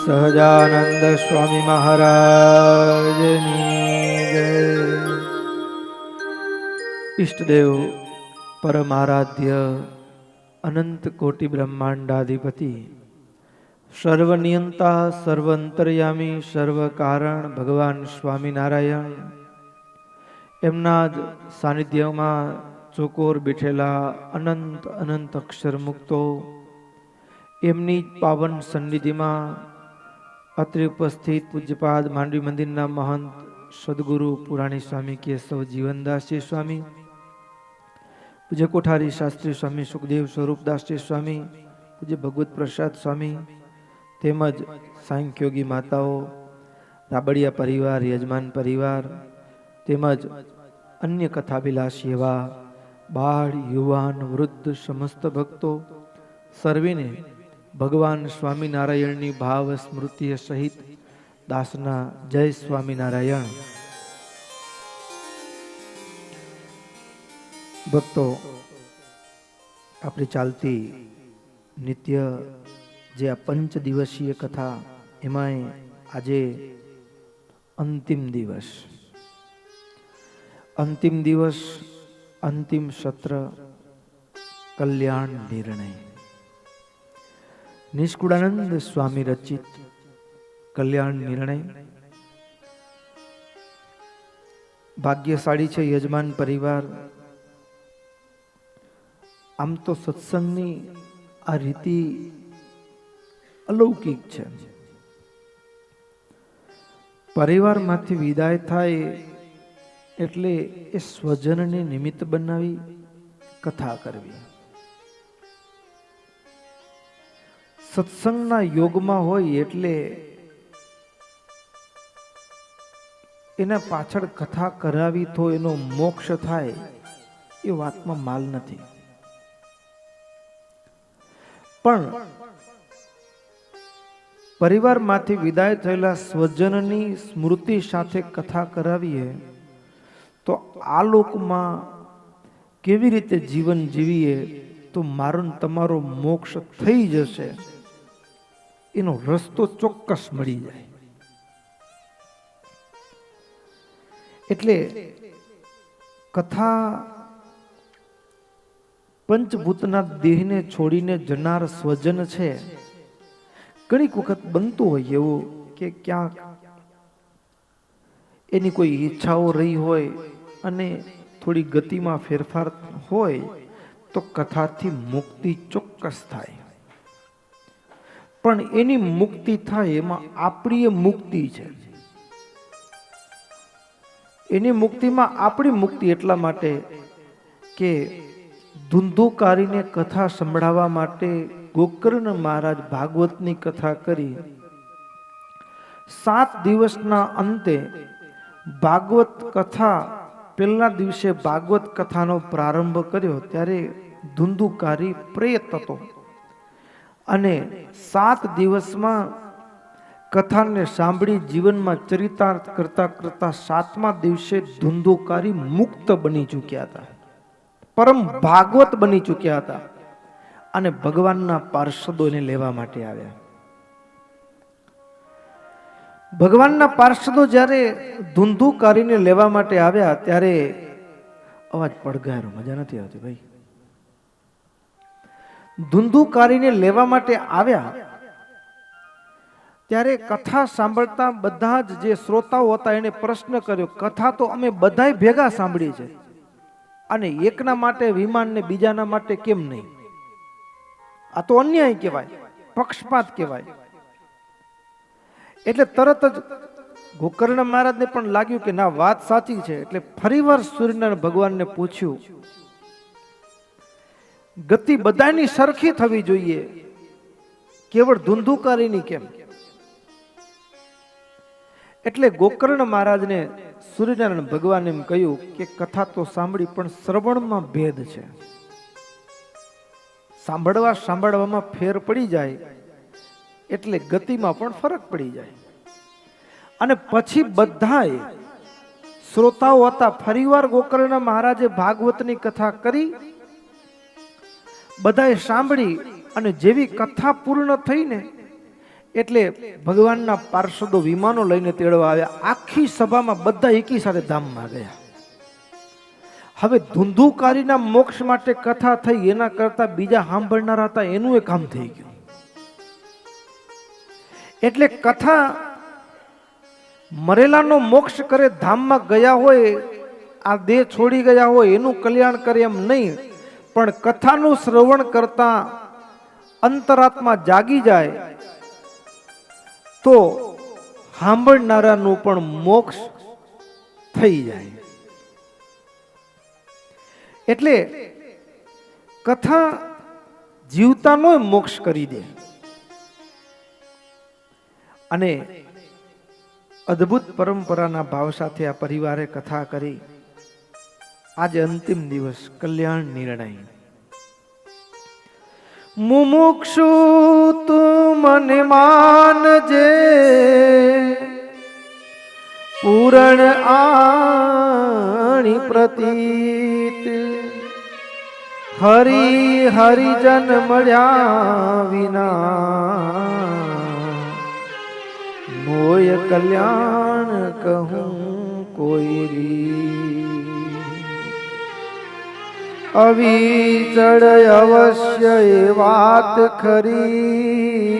સહજાનંદ સ્વામી મહારાજની જય. ઈષ્ટદેવ પરમારાધ્ય અનંત કોટિ બ્રહ્માંડાધિપતિ સર્વનિયંતા સર્વંતર્યામી સર્વ કારણ ભગવાન સ્વામિનારાયણ એમના જ સાનિધ્યમાં ચોકોર બેઠેલા અનંત અનંત અક્ષર મુક્તો એમની જ પાવન સન્નિધિમાં અત્રે ઉપસ્થિત પૂજ્યપાદ માંડવી મંદિરના મહંત સદગુરુ પુરાણી સ્વામી કેશવ જીવનદાસજી સ્વામી, પૂજ્ય કોઠારી શાસ્ત્રી સ્વામી સુખદેવ સ્વરૂપદાસજી સ્વામી, પૂજ્ય ભગવત પ્રસાદ સ્વામી તેમજ સાંખ્યોગી માતાઓ, રાબડિયા પરિવાર, યજમાન પરિવાર તેમજ અન્ય કથાભિલાષી એવા બાળ, યુવાન, વૃદ્ધ સમસ્ત ભક્તો સર્વેને ભગવાન સ્વામિનારાયણની ભાવ સ્મૃતિ સહિત દાસના જય સ્વામિનારાયણ. ભક્તો, આપણી ચાલતી નિત્ય જે આ 5 દિવસીય કથા, એમાંય આજે અંતિમ દિવસ, અંતિમ સત્ર, કલ્યાણ નિર્ણય. નિષ્કુળાનંદ સ્વામી રચિત કલ્યાણ નિર્ણય. ભાગ્યશાળી છે યજમાન પરિવાર. આમ તો સત્સંગની આ રીતિ અલૌકિક છે. પરિવારમાંથી વિદાય થાય એટલે એ સ્વજનને નિમિત્ત બનાવી કથા કરવી. સત્સંગના યોગમાં હોય એટલે એના પાછળ કથા કરાવી તો એનો મોક્ષ થાય એ વાતમાં માલ નથી. પણ પરિવારમાંથી વિદાય થયેલા સ્વજનની સ્મૃતિ સાથે કથા કરાવીએ તો આ લોકમાં કેવી રીતે જીવન જીવીએ તો મારો તમારો મોક્ષ થઈ જશે એનો રસ્તો ચોક્કસ મળી જાય. એટલે કથા પંચભૂતના દેહને છોડીને જનાર સ્વજન છે. ઘણીક વખત બનતું હોય એવું કે ક્યાંક એની કોઈ ઈચ્છાઓ રહી હોય અને થોડી ગતિમાં ફેરફાર હોય તો કથાથી મુક્તિ ચોક્કસ થાય. પણ એની મુક્તિ થાય એમાં આપણી મુક્તિ છે. એની મુક્તિમાં આપણી મુક્તિ એટલા માટે કે ધુંધુકારીને કથા સંભળાવવા માટે ગોકર્ણ મહારાજ ભાગવતની કથા કરી. 7 દિવસના અંતે ભાગવત કથા, પહેલા દિવસે ભાગવત કથાનો પ્રારંભ કર્યો ત્યારે ધુંધુકારી પ્રેત હતો અને 7 દિવસમાં કથાને સાંભળી જીવનમાં ચરિતાર્થ કરતા કરતા 7મા દિવસે ધુંધુકારી મુક્ત બની ચૂક્યા હતા, પરમ ભાગવત બની ચૂક્યા હતા અને ભગવાનના પાર્ષદો એને લેવા માટે આવ્યા. ભગવાનના પાર્ષદો જ્યારે ધુંધુકારીને લેવા માટે આવ્યા ત્યારે અવાજ પડઘારો, મજા નથી આવતી ભાઈ. ધુંધુકારીને લેવા માટે આવ્યા ત્યારે કથા સાંભળતા બધા જ જે શ્રોતાઓ હતા એને પ્રશ્ન કર્યો, કથા તો અમે બધાય ભેગા સાંભળી છે અને એકના માટે વિમાન ને બીજાના માટે કેમ નહીં? આ તો અન્યાય કહેવાય, પક્ષપાત કહેવાય. એટલે તરત જ ગોકર્ણ મહારાજને પણ લાગ્યું કે ના, વાત સાચી છે. એટલે ફરીવાર સૂર્યનારાયણ ભગવાનને પૂછ્યું, ગતિ બધાની સરખી થવી જોઈએ, કેવળ ધુંધુકારીની કેમ? એટલે ગોકર્ણ મહારાજને સૂર્યનારાયણ ભગવાન એમ કહ્યું કે કથા તો સાંભળી પણ શ્રવણમાં ભેદ છે. સાંભળવામાં ફેર પડી જાય એટલે ગતિમાં પણ ફરક પડી જાય. અને પછી બધાએ શ્રોતાઓ હતા, ફરીવાર ગોકર્ણ મહારાજે ભાગવતની કથા કરી, બધાએ સાંભળી અને જેવી કથા પૂર્ણ થઈને એટલે ભગવાનના પાર્ષદો વિમાનો લઈને તેડવા આવ્યા. આખી સભામાં બધા એકી સાથે ધામમાં ગયા. હવે ધુંધુકારીના મોક્ષ માટે કથા થઈ એના કરતા બીજા સાંભળનારા હતા એનું એ કામ થઈ ગયું. એટલે કથા મરેલાનો મોક્ષ કરે, ધામમાં ગયા હોય, આ દેહ છોડી ગયા હોય એનું કલ્યાણ કરે એમ નહીં, પણ કથાનું શ્રવણ કરતા અંતરાત્મા જાગી જાય તો સાંભળનારાનું પણ મોક્ષ થઈ જાય. એટલે કથા જીવતાનો મોક્ષ કરી દે. અને અદ્ભુત પરંપરાના ભાવ સાથે આ પરિવારે કથા કરી. આજે અંતિમ દિવસ, કલ્યાણ નિર્ણય. મુમુક્ષુ તું મને માનજે, પૂરણ આણી પ્રતીત, હરિ હરિજન મળ્યા વિના મોય કલ્યાણ કહું કોઈ રી. અવિચળ અવશ્ય એ વાત ખરી,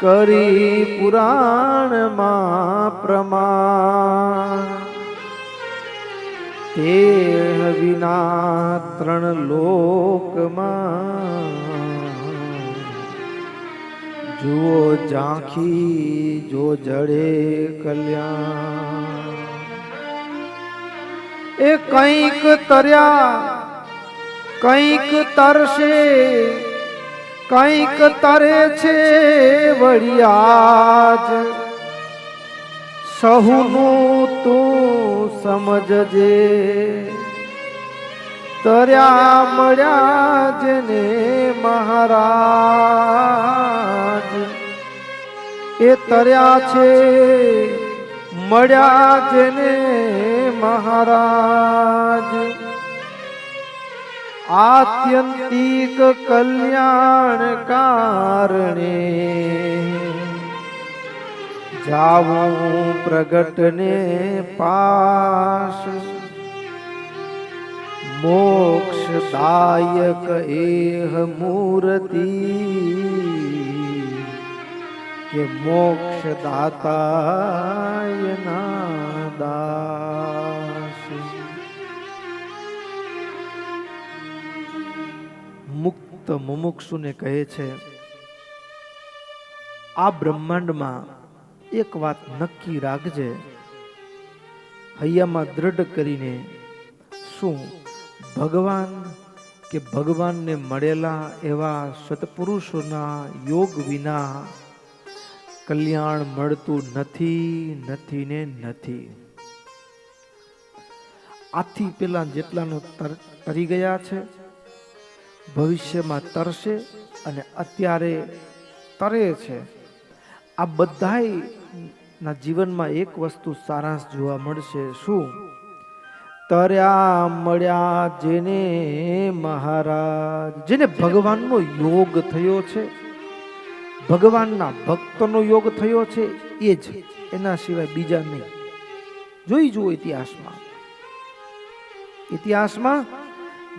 કરી પુરાણમાં પ્રમાણ. તે વિના ત્રણ લોકમાં જુઓ ઝાંખી જો જડે કલ્યાણ. એ કંઈક તર્યા કંઈક તરશે, કંઈક તરે છે વળિયાજ. સહુનું તું સમજજે, તર્યા મળ્યા જેને મહારાજ. એ તર્યા છે મળ્યા જેને મહારાજ. આત્યંતિક કલ્યાણ કારણે જાવું પ્રગટને પાસ. મોક્ષદાયક એહ મૂર્તિ, કે મોક્ષદાતાય ના દાસ. મુક્ત મુમુક્ષુને કહે છે, આ બ્રહ્માંડમાં એક વાત નક્કી રાખજે, હૈયામાં દ્રઢ કરીને. શું? ભગવાન કે ભગવાનને મળેલા એવા સત્પુરુષોના યોગ વિના કલ્યાણ મળતું નથી, નથી ને નથી. આથી પેલા જેટલાનો તરી ગયા છે, ભવિષ્યમાં તરશે અને અત્યારે તરે છે. આ બધાય ના જીવનમાં એક વસ્તુ સારાંશ જોવા મળશે. શું? તર્યા મળ્યા જેને મહારાજ. જેને ભગવાનનો યોગ થયો છે, ભગવાનના ભક્તનો યોગ થયો છે, એ જ, એના સિવાય બીજા નહીં. જોઈ જુઓ ઇતિહાસમાં, ઇતિહાસમાં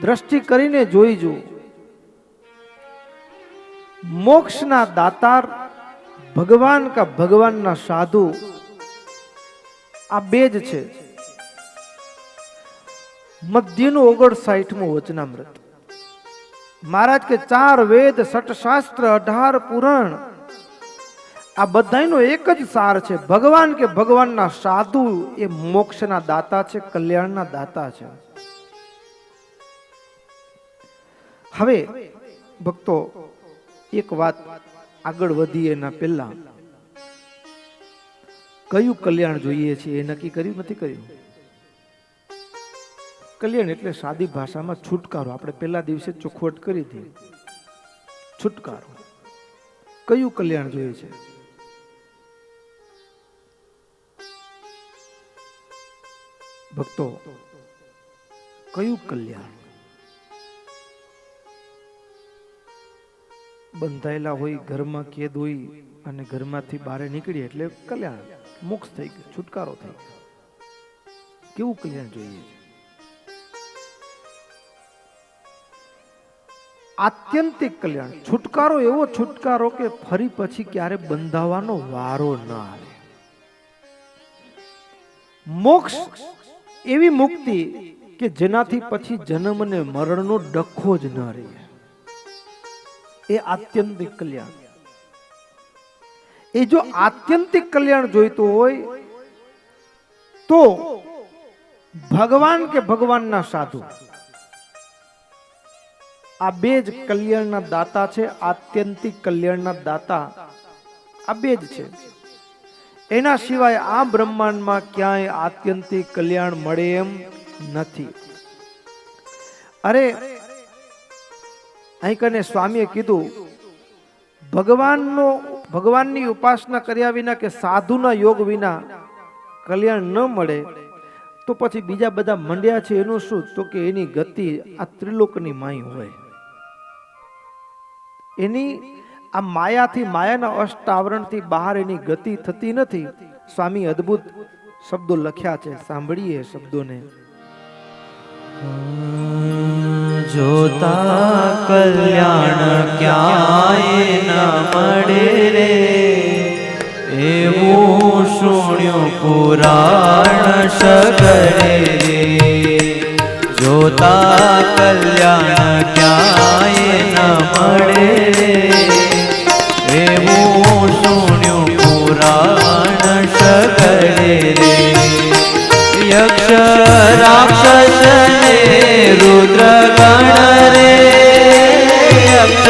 દ્રષ્ટિ કરીને જોઈ જુઓ. મોક્ષના દાતાર ભગવાન કા ભગવાનના સાધુ, આ બે જ છે. મધ્યનું 59મું વચનામૃત. મહારાજ કે 4 વેદ, 6 શાસ્ત્ર, 18 પુરાણ, આ બધાનો એક જ સાર છે. ભગવાન કે ભગવાનના સાધુ એ મોક્ષના દાતા છે, કલ્યાણના દાતા છે. હવે ભક્તો, એક વાત આગળ વધી એના પહેલા કયું કલ્યાણ જોઈએ છે એ નક્કી કર્યું નથી કર્યું. કલ્યાણ એટલે સાદી ભાષામાં છુટકારો. આપણે પહેલા દિવસે ચોખવટ કરી હતી, છુટકારો. કયું કલ્યાણ જોઈએ છે? ભક્તો, કયું કલ્યાણ? બંધાયેલા હોય, ઘરમાં કેદ હોય અને ઘરમાંથી બહાર નીકળીએ એટલે કલ્યાણ, મોક્ષ થઈ ગયો, છુટકારો થઈ ગયો. કેવું કલ્યાણ જોઈએ છે? આત્યંતિક કલ્યાણ, છુટકારો, એવો છુટકારો કે ફરી પછી ક્યારે બંધાવાનો વારો ન આવે. મોક્ષ એવી મુક્તિ કે જેનાથી પછી જન્મ અને મરણનો ડખો જ ન રહે. એ આત્યંતિક કલ્યાણ. એ જો આત્યંતિક કલ્યાણ જોઈતું હોય તો ભગવાન કે ભગવાનના સાધુ, આ બે જ કલ્યાણના દાતા છે. આત્યંતિક કલ્યાણના દાતા આ બે જ છે. એના સિવાય આ બ્રહ્માંડમાં ક્યાંય આત્યંતિક કલ્યાણ મળે એમ નથી. અરે અહીં કને સ્વામીએ કીધું, ભગવાનની ઉપાસના કર્યા વિના કે સાધુના યોગ વિના કલ્યાણ ન મળે તો પછી બીજા બધા મંડ્યા છે એનું શું? તો કે એની ગતિ આ ત્રિલોકની માય હોય. એની આ માયાથી, માયાના અષ્ટાવરણથી બહાર એની ગતિ થતી નથી. સ્વામી અદ્ભુત શબ્દો લખ્યા છે, સાંભળીએ શબ્દોને. જોતા કલ્યાણ ક્યાંય ન મળે રે, એવું સુણ્યું પુરાણ સગરે રે. જોતા કલ્યાણ ક્યાંય ન મળે રે, એવું સુણ્યું પુરાણ સગરે રે. યક્ષ રાક્ષસ ને રુદ્ર ગણ રે, યક્ષ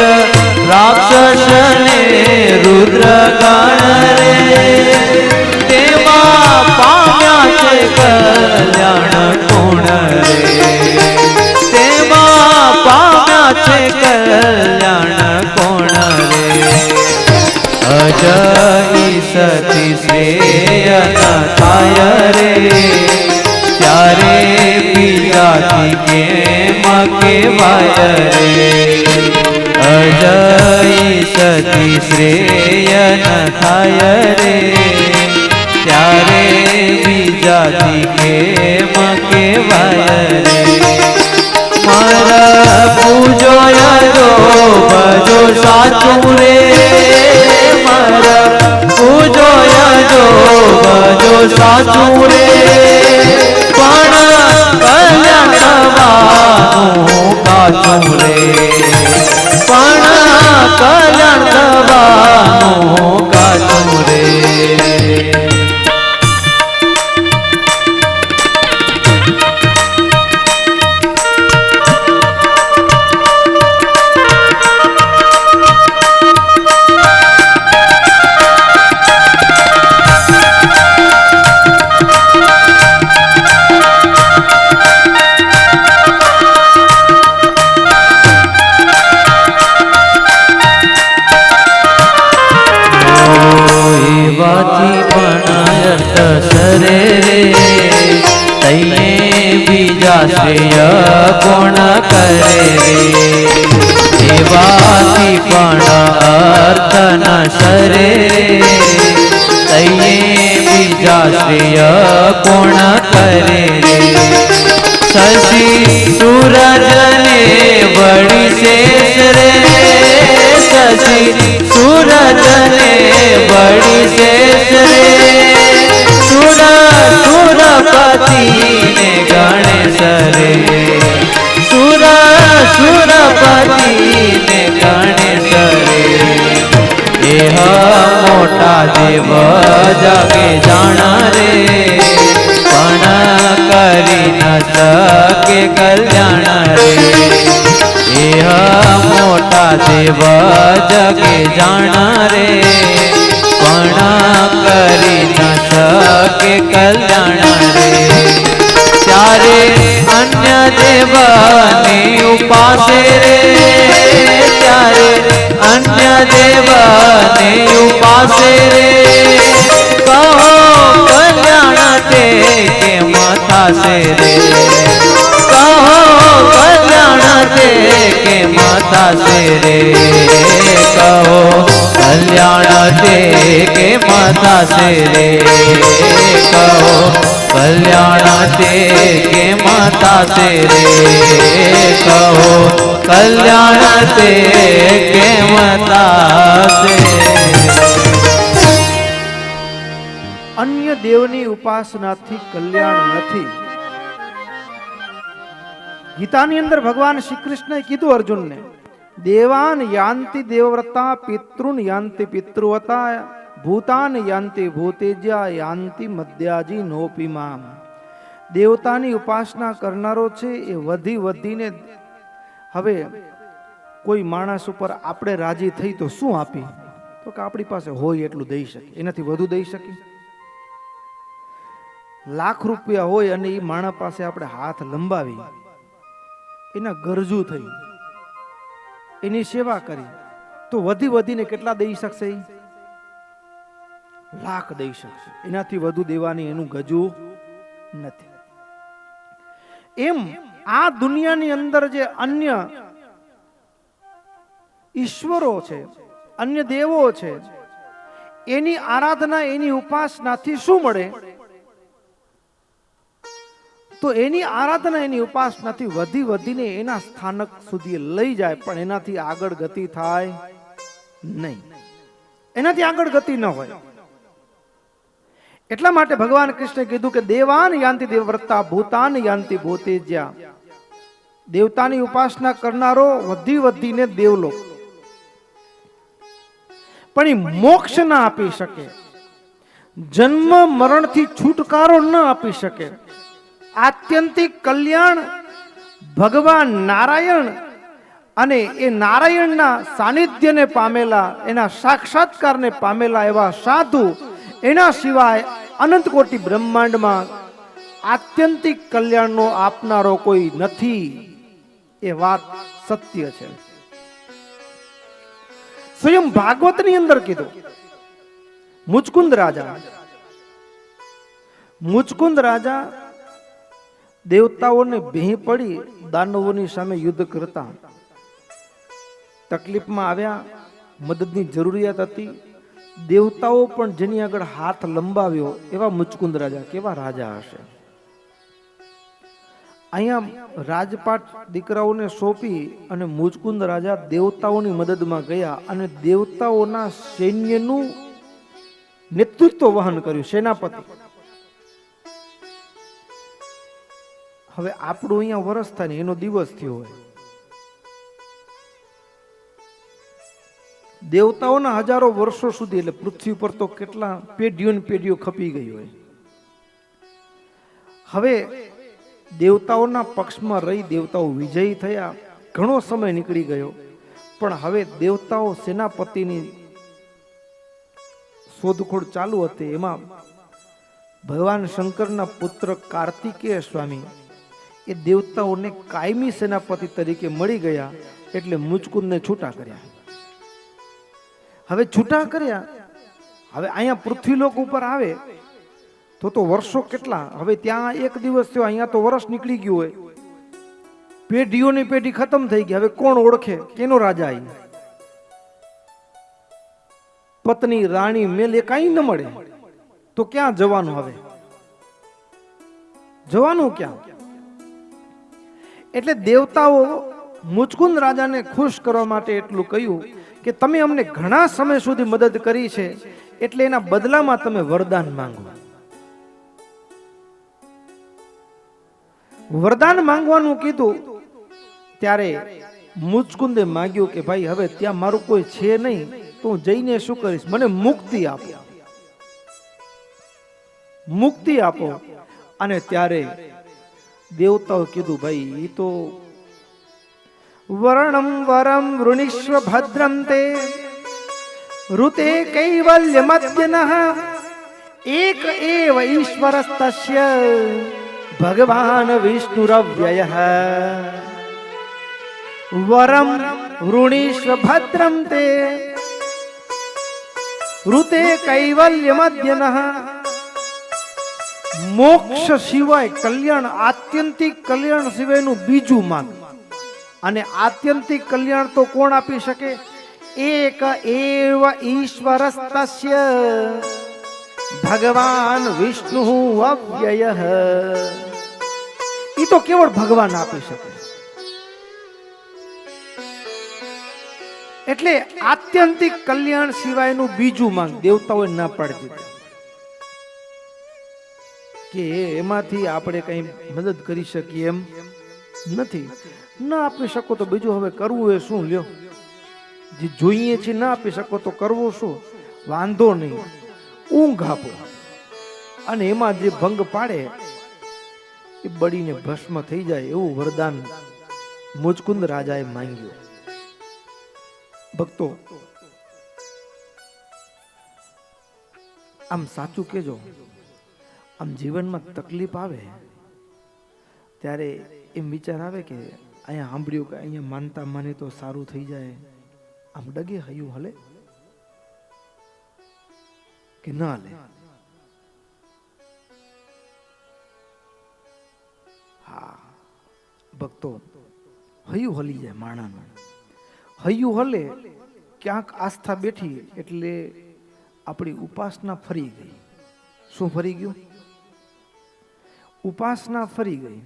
રાક્ષસ ને રુદ્ર ગણ રે, તેમાં પામ્યા છે કલ્યાણ કોણ રે, તેમાં પામ્યા છે કલ્યાણ કોણ રે. અજય સતી શ્રેય ન થાય રે, ત્યારે બીજાથી કેમ કહેવાય રે. અજય સતી શ્રેય ન થાય રે, ત્યારે બીજાથી કેમ કહેવાય રે. મારા પૂજો યજો ભજો સાચું રે, મારા પૂજો યજો ભજો સાચું રે. પણ કલ્યાણ થવાનું કાચું રે, પણ કલ્યાણ થવાનું કાચું રે. શ્રેય કોણ કરે રે, એવાથી પણ અર્થ ન સરે રે. તૈયે બીજા શ્રેય કોણ કરે રે. શશી સૂરજને વળી શેષ રે, શશી સૂરજને વળી શેષ રે. સુરપતિને ગણેશ રે, સુરપતિને ગણેશ રે. એહ મોટા દેવ જગે જાણ રે, પણ કરી ન શકે કલ્યાણ રે. એહ મોટા દેવ જગે જાણ રે, પણ કરી ન શકે કલ્યાણ રે. ત્યારે અન્ય દેવની ઉપાસે રે, ત્યારે અન્ય દેવની ઉપાસે રે. કહો કલ્યાણ તે કેમ થાશે રે, કહો કલ્યાણ તે કેમ થાશે રે. કહો તે કેમ થાશે રે કહો કલ્યાણ તે કેમ થાશે રે કહો કલ્યાણ તે કેમ થાશે અન્ય દેવની ઉપાસનાથી કલ્યાણ નથી. ગીતાની અંદર ભગવાન શ્રી કૃષ્ણએ કીધું અર્જુનને, દેવાન યાંતિ દેવવ્રતા પિતૃન યાંતિ પિતૃવતા ભૂતાન યાંતિ ભૂતેજ્યા યાંતિ મધ્યાજી નોપિમામ. દેવતાની ઉપાસના કરનારો છે એ વધી વધીને, હવે કોઈ માણસ ઉપર આપણે રાજી થઈ તો શું આપી, તો કે આપણી પાસે હોય એટલું દઈ શકે, એનાથી વધુ દઈ શકીએ. લાખ રૂપિયા હોય અને એ માણસ પાસે આપણે હાથ લંબાવી, એના ગરજુ થઈ, એની સેવા કરી, તો વધી વધીને કેટલા દઈ શકશે? લાખ દઈ શકશે. એનાથી વધુ દેવાની એનું ગજુ નથી. એમ આ દુનિયાની અંદર જે અન્ય ઈશ્વરો છે, અન્ય દેવો છે, એની આરાધના, એની ઉપાસનાથી શું મળે? તો એની આરાધના, એની ઉપાસનાથી વધી વધીને એના સ્થાનક સુધી લઈ જાય, પણ એનાથી આગળ ગતિ થાય નહીં. એનાથી આગળ ગતિ ન હોય. એટલા માટે ભગવાન કૃષ્ણે કીધું કે દેવાન યાંતિ દેવવ્રતા ભૂતાન યાંતિ ભૂતેજ્યા. દેવતાની ઉપાસના કરનારો વધી વધીને દેવલોક, પણ એ મોક્ષ ના આપી શકે, જન્મ મરણથી છુટકારો ન આપી શકે. આત્યંતિક કલ્યાણ ભગવાન નારાયણ અને એ નારાયણના સાનિધ્યને પામેલા, એના સાક્ષાત્કારને પામેલા એવા સાધુ, એના સિવાય અનંત કોટી બ્રહ્માંડમાં આત્યંતિક કલ્યાણનો આપનારો કોઈ નથી. એ વાત સત્ય છે. સ્વયં ભાગવતની અંદર કીધું, મુચકુંદ રાજા દેવતાઓને ભેહી પડી દાનવોની સામે યુદ્ધ કરતા, તકલીફમાં આવ્યા, મદદની જરૂરિયાત હતી. દેવતાઓ પણ જેની આગળ હાથ લંબાવ્યો એવા મુચકુંદ રાજા કેવા રાજા હશે. અહીંયા રાજપાટ દીકરાઓને સોંપી અને મુચકુંદ રાજા દેવતાઓની મદદમાં ગયા અને દેવતાઓના સૈન્યનું નેતૃત્વ વહન કર્યું, સેનાપતિ. હવે આપણું અહીંયા વરસ થાય ને એનો દિવસ થયો હોય. દેવતાઓના હજારો વર્ષો સુધી, એટલે પૃથ્વી પર તો કેટલા પેઢીઓ ખપી ગઈ હોય. હવે દેવતાઓના પક્ષમાં રહી દેવતાઓ વિજયી થયા, ઘણો સમય નીકળી ગયો, પણ હવે દેવતાઓ સેનાપતિની શોધખોળ ચાલુ હતી. એમાં ભગવાન શંકરના પુત્ર કાર્તિકેય સ્વામી એ દેવતાઓને કાયમી સેનાપતિ તરીકે મળી ગયા, એટલે મુચકુંદને છૂટા કર્યા. હવે છૂટા કર્યા, હવે અહીંયા પૃથ્વીલોક ઉપર આવે તો વર્ષો કેટલા, હવે ત્યાં એક દિવસ થયો, અહીંયા તો વર્ષ નીકળી ગયું હોય, પેઢીઓની પેઢી ખતમ થઈ ગઈ. હવે કોણ ઓળખે કેનો રાજા? અહીં પત્ની રાણી મેલ એ કઈ ન મળે, તો ક્યાં જવાનું? હવે જવાનું ક્યાં? એટલે દેવતાઓ મુચકુંદ રાજાને ખુશ કરવા માટે એટલું કહ્યું કે તમે અમને ઘણા સમય સુધી મદદ કરી છે, એટલે એના બદલામાં તમે વરદાન માંગો. વરદાન માંગવાનું કીધું ત્યારે મુચકુંદે માંગ્યું કે ભાઈ હવે ત્યાં મારું કોઈ છે નહીં, તો હું જઈને શું કરીશ? મને મુક્તિ આપો, મુક્તિ આપો. અને ત્યારે દેવતાઓ કીધું ભાઈ એ તો વર્ણમ વરમ વૃણીશ્વ ભદ્રમ તે ઋતે કૈવલ્ય મધ્યનઃ એક એવ ઈશ્વરસ્તસ્ય ભગવાન વિષ્ણુરવ્યયઃ વરમ વૃણીશ્વ ભદ્રમ તે ઋતે કૈવલ્ય મધ્યનઃ. મોક્ષ સિવાય કલ્યાણ, આત્યંતિક કલ્યાણ સિવાયનું બીજું માંગ. અને આત્યંતિક કલ્યાણ તો કોણ આપી શકે? એક એવ ઈશ્વરસ્તસ્ય ભગવાન વિષ્ણુ અવ્યયઃ. ઈ તો કેવળ ભગવાન આપી શકે. એટલે આત્યંતિક કલ્યાણ સિવાયનું બીજું માંગ દેવતાઓએ ના પાડી દીધું કે એમાંથી આપણે કઈ મદદ કરી શકીએ એમ નથી. ના આપી શકો તો બીજું હવે કરવું એ શું લ્યો, જે જોઈએ છે ના આપી શકો તો કરવું શું, વાંધો નહીં, ઊંઘ આપો. અને એમાં જે ભંગ પાડે એ બળીને ભસ્મ થઈ જાય એવું વરદાન મુચકુંદ રાજાએ માંગ્યું. ભક્તો આમ સાચું કેજો, આમ જીવનમાં તકલીફ આવે ત્યારે એમ વિચાર આવે કે અહીંયા સાંભળ્યું કે અહીંયા માનતા માને તો સારું થઈ જાય, આમ ડગે હયું હલે કે ના હલે? હા ભક્તો, હયું હલી જાય માણાનું. હયું હલે, ક્યાંક આસ્થા બેઠી એટલે આપણી ઉપાસના ફરી ગઈ. શું ફરી ગયું? ઉપાસના ફરી ગઈ.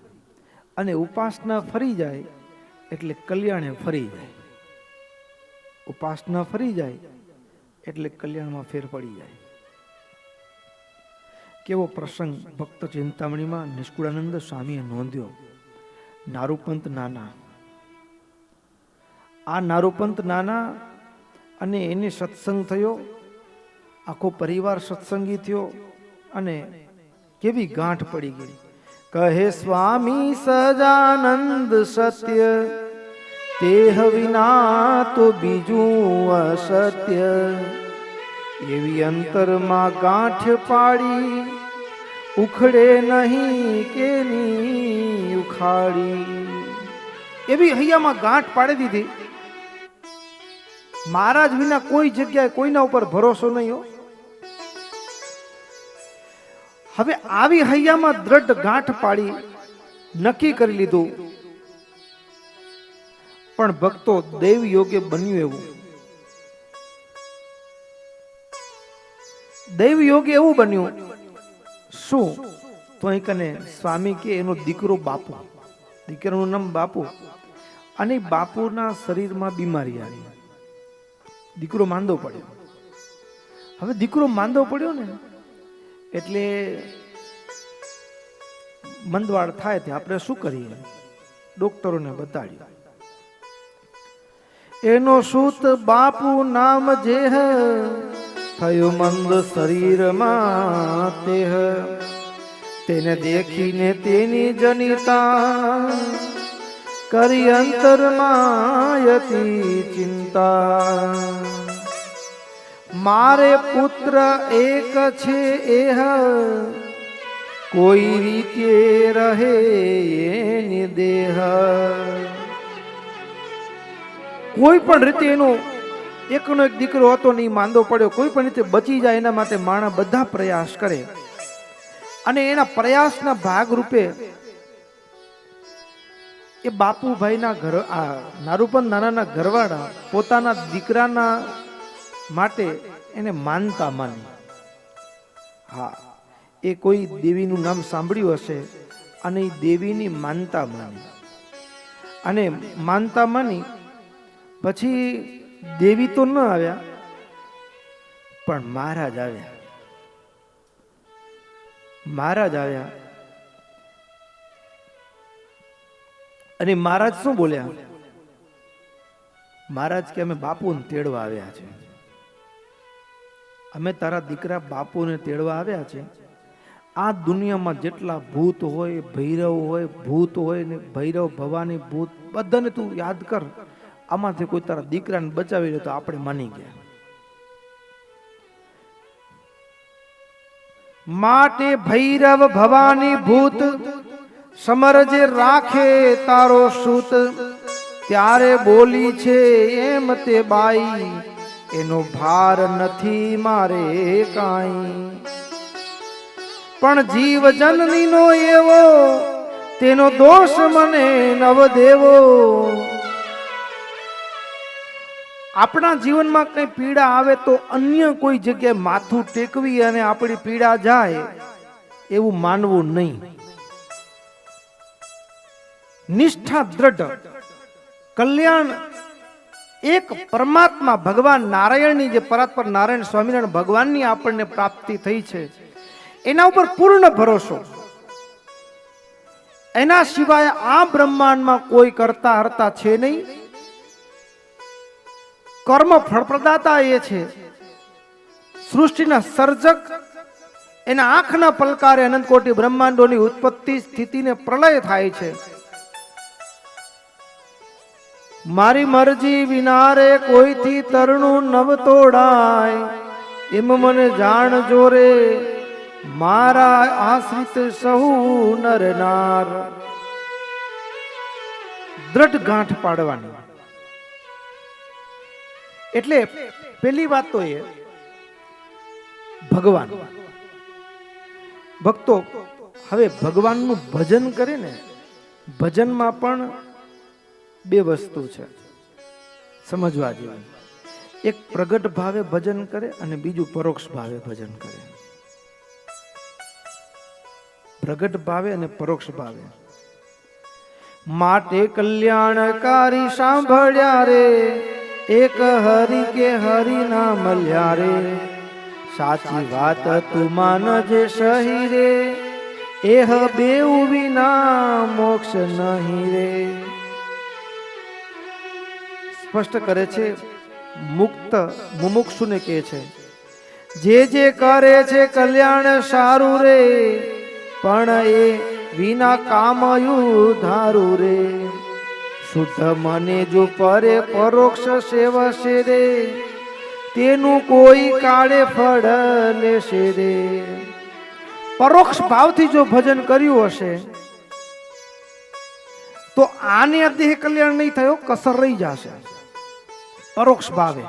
અને ઉપાસના ફરી જાય એટલે કલ્યાણે ફરી જાય. ઉપાસના ફરી જાય એટલે કલ્યાણમાં ફેર પડી જાય. કેવો પ્રસંગ ભક્ત ચિંતામણીમાં નિષ્કુળાનંદ સ્વામીએ નોંધ્યો. નારૂપંત નાના, આ નારૂપંત નાના અને એને સત્સંગ થયો, આખો પરિવાર સત્સંગી થયો અને કેવી ગાંઠ પડી ગઈ. કહે સ્વામી સજાનંદ સત્ય, તેહ વિના તો બીજું અસત્ય. એવી અંતરમાં ગાંઠ પાડી, ઉખડે નહીં કે ની ઉખાડી. એવી હૈયામાં ગાંઠ પાડી દીધી. મહારાજ વિના કોઈ જગ્યાએ કોઈના ઉપર ભરોસો નહીં હો. હવે આવી હૈયામાં દ્રઢ ગાંઠ પાડી નક્કી કરી લીધું. પણ ભક્તો દેવ યોગે બન્યું એવું, દૈવ યોગે એવું બન્યું શું? તો અહીં કને સ્વામી કે એનો દીકરો બાપુ, દીકરાનું નામ બાપુ, અને બાપુના શરીરમાં બીમારી આવી, દીકરો માંદો પડ્યો. હવે દીકરો માંદો પડ્યો ને એટલે મંદવાડ થાય તે આપણે શું કરીએ? ડોક્ટરોને બતાડ્યું. એનો સૂત બાપુ નામ જે થયો મંદ શરીરમાં તેહ, તેને દેખીને તેની જનિતા કરી અંતરમાયતી ચિંતા. મારે પુત્ર એક છે એહ, કોઈ રીતે રહે એની દેહ. કોઈ પણ રીતે એનો એકનો એક દીકરો હતો નહીં, માંદો પડ્યો, કોઈ પણ રીતે બચી જાય એના માટે માણસ બધા પ્રયાસ કરે. અને એના પ્રયાસના ભાગરૂપે એ બાપુભાઈના ઘર, આ નારૂપંત નાનાના ઘરવાળા પોતાના દીકરાના માટે એને માનતા માની. હા, એ કોઈ દેવીનું નામ સાંભળ્યું હશે અને એ દેવીની માનતા માની. અને માનતા માની પછી દેવી તો ન આવ્યા, પણ મહારાજ આવ્યા. મહારાજ આવ્યા અને મહારાજ શું બોલ્યા? મહારાજ કે અમે બાપુને તેડવા આવ્યા છે, અમે તારા દીકરા બાપુને તેડવા આવ્યા છે. આ દુનિયામાં જેટલા ભૂત હોય, ભૈરવ હોય, ભૂત હોય ને ભૈરવ ભવાની ભૂત બધાને તું યાદ કર, આમાંથી કોઈ તારા દીકરાને બચાવી લે તો આપણે માની ગયા. માટે ભૈરવ ભવાની ભૂત સમરજે રાખે તારો સૂત. ત્યારે બોલી છે એમ તે બાઈ, એનો ભાર નથી મારે કાંઈ. પણ જીવ જનનીનો એવો, તેનો દોષ મને નવ દેવો. આપણા જીવનમાં કઈ પીડા આવે તો અન્ય કોઈ જગ્યાએ માથું ટેકવી અને આપણી પીડા જાય એવું માનવું નહીં. નિષ્ઠા દ્રઢ, કલ્યાણ એક પરમાત્મા ભગવાન નારાયણની, જે પરાત્પર નારાયણ સ્વામિનારાયણ ભગવાનની આપણને પ્રાપ્તિ થઈ છે, એના ઉપર પૂર્ણ ભરોસો. એના સિવાય આ બ્રહ્માંડમાં કોઈ કરતા હરતા છે નહીં. કર્મ ફળપ્રદાતા એ છે, સૃષ્ટિના સર્જક. એના આંખના પલકારે અનંત કોટી બ્રહ્માંડોની ઉત્પત્તિ, સ્થિતિને પ્રલય થાય છે. મારી મરજી વિના રે કોઈથી તરણું નવ તોડાય, એમ મને જાણજો રે મારા આશ્રિત સહુ નર નાર. દ્રઢ ગાંઠ પાડવાની. એટલે પેલી વાત તો એ ભગવાન, ભક્તો હવે ભગવાનનું ભજન કરે ને, ભજનમાં પણ બે વસ્તુ છે સમજવા જેવી. એક પ્રગટ ભાવે ભજન કરે અને બીજું પરોક્ષ ભાવે ભજન કરે. પ્રગટ ભાવે અને પરોક્ષ ભાવે. માટે કલ્યાણકારી સાંભળ્યા રે, એક હરિ કે હરિ ના મળ્યા રે. સાચી વાત તું માનજે સહી રે, એહ બેઉ વિના મોક્ષ નહીં રે. સ્પષ્ટ કરે છે, મુક્ત મુમુક્ષુને કહે છે, જે કરે છે કલ્યાણ સારું રે, પણ એ વિના કામયું ધારું રે. શુદ્ધ મને જો પરે પરોક્ષ સેવશે રે, તેનું કોઈ કાળે ફળ લેશે રે. પરોક્ષ ભાવથી જો ભજન કર્યું હશે તો આને દેહ કલ્યાણ નહીં થયો, કસર રહી જશે. પરોક્ષ ભાવે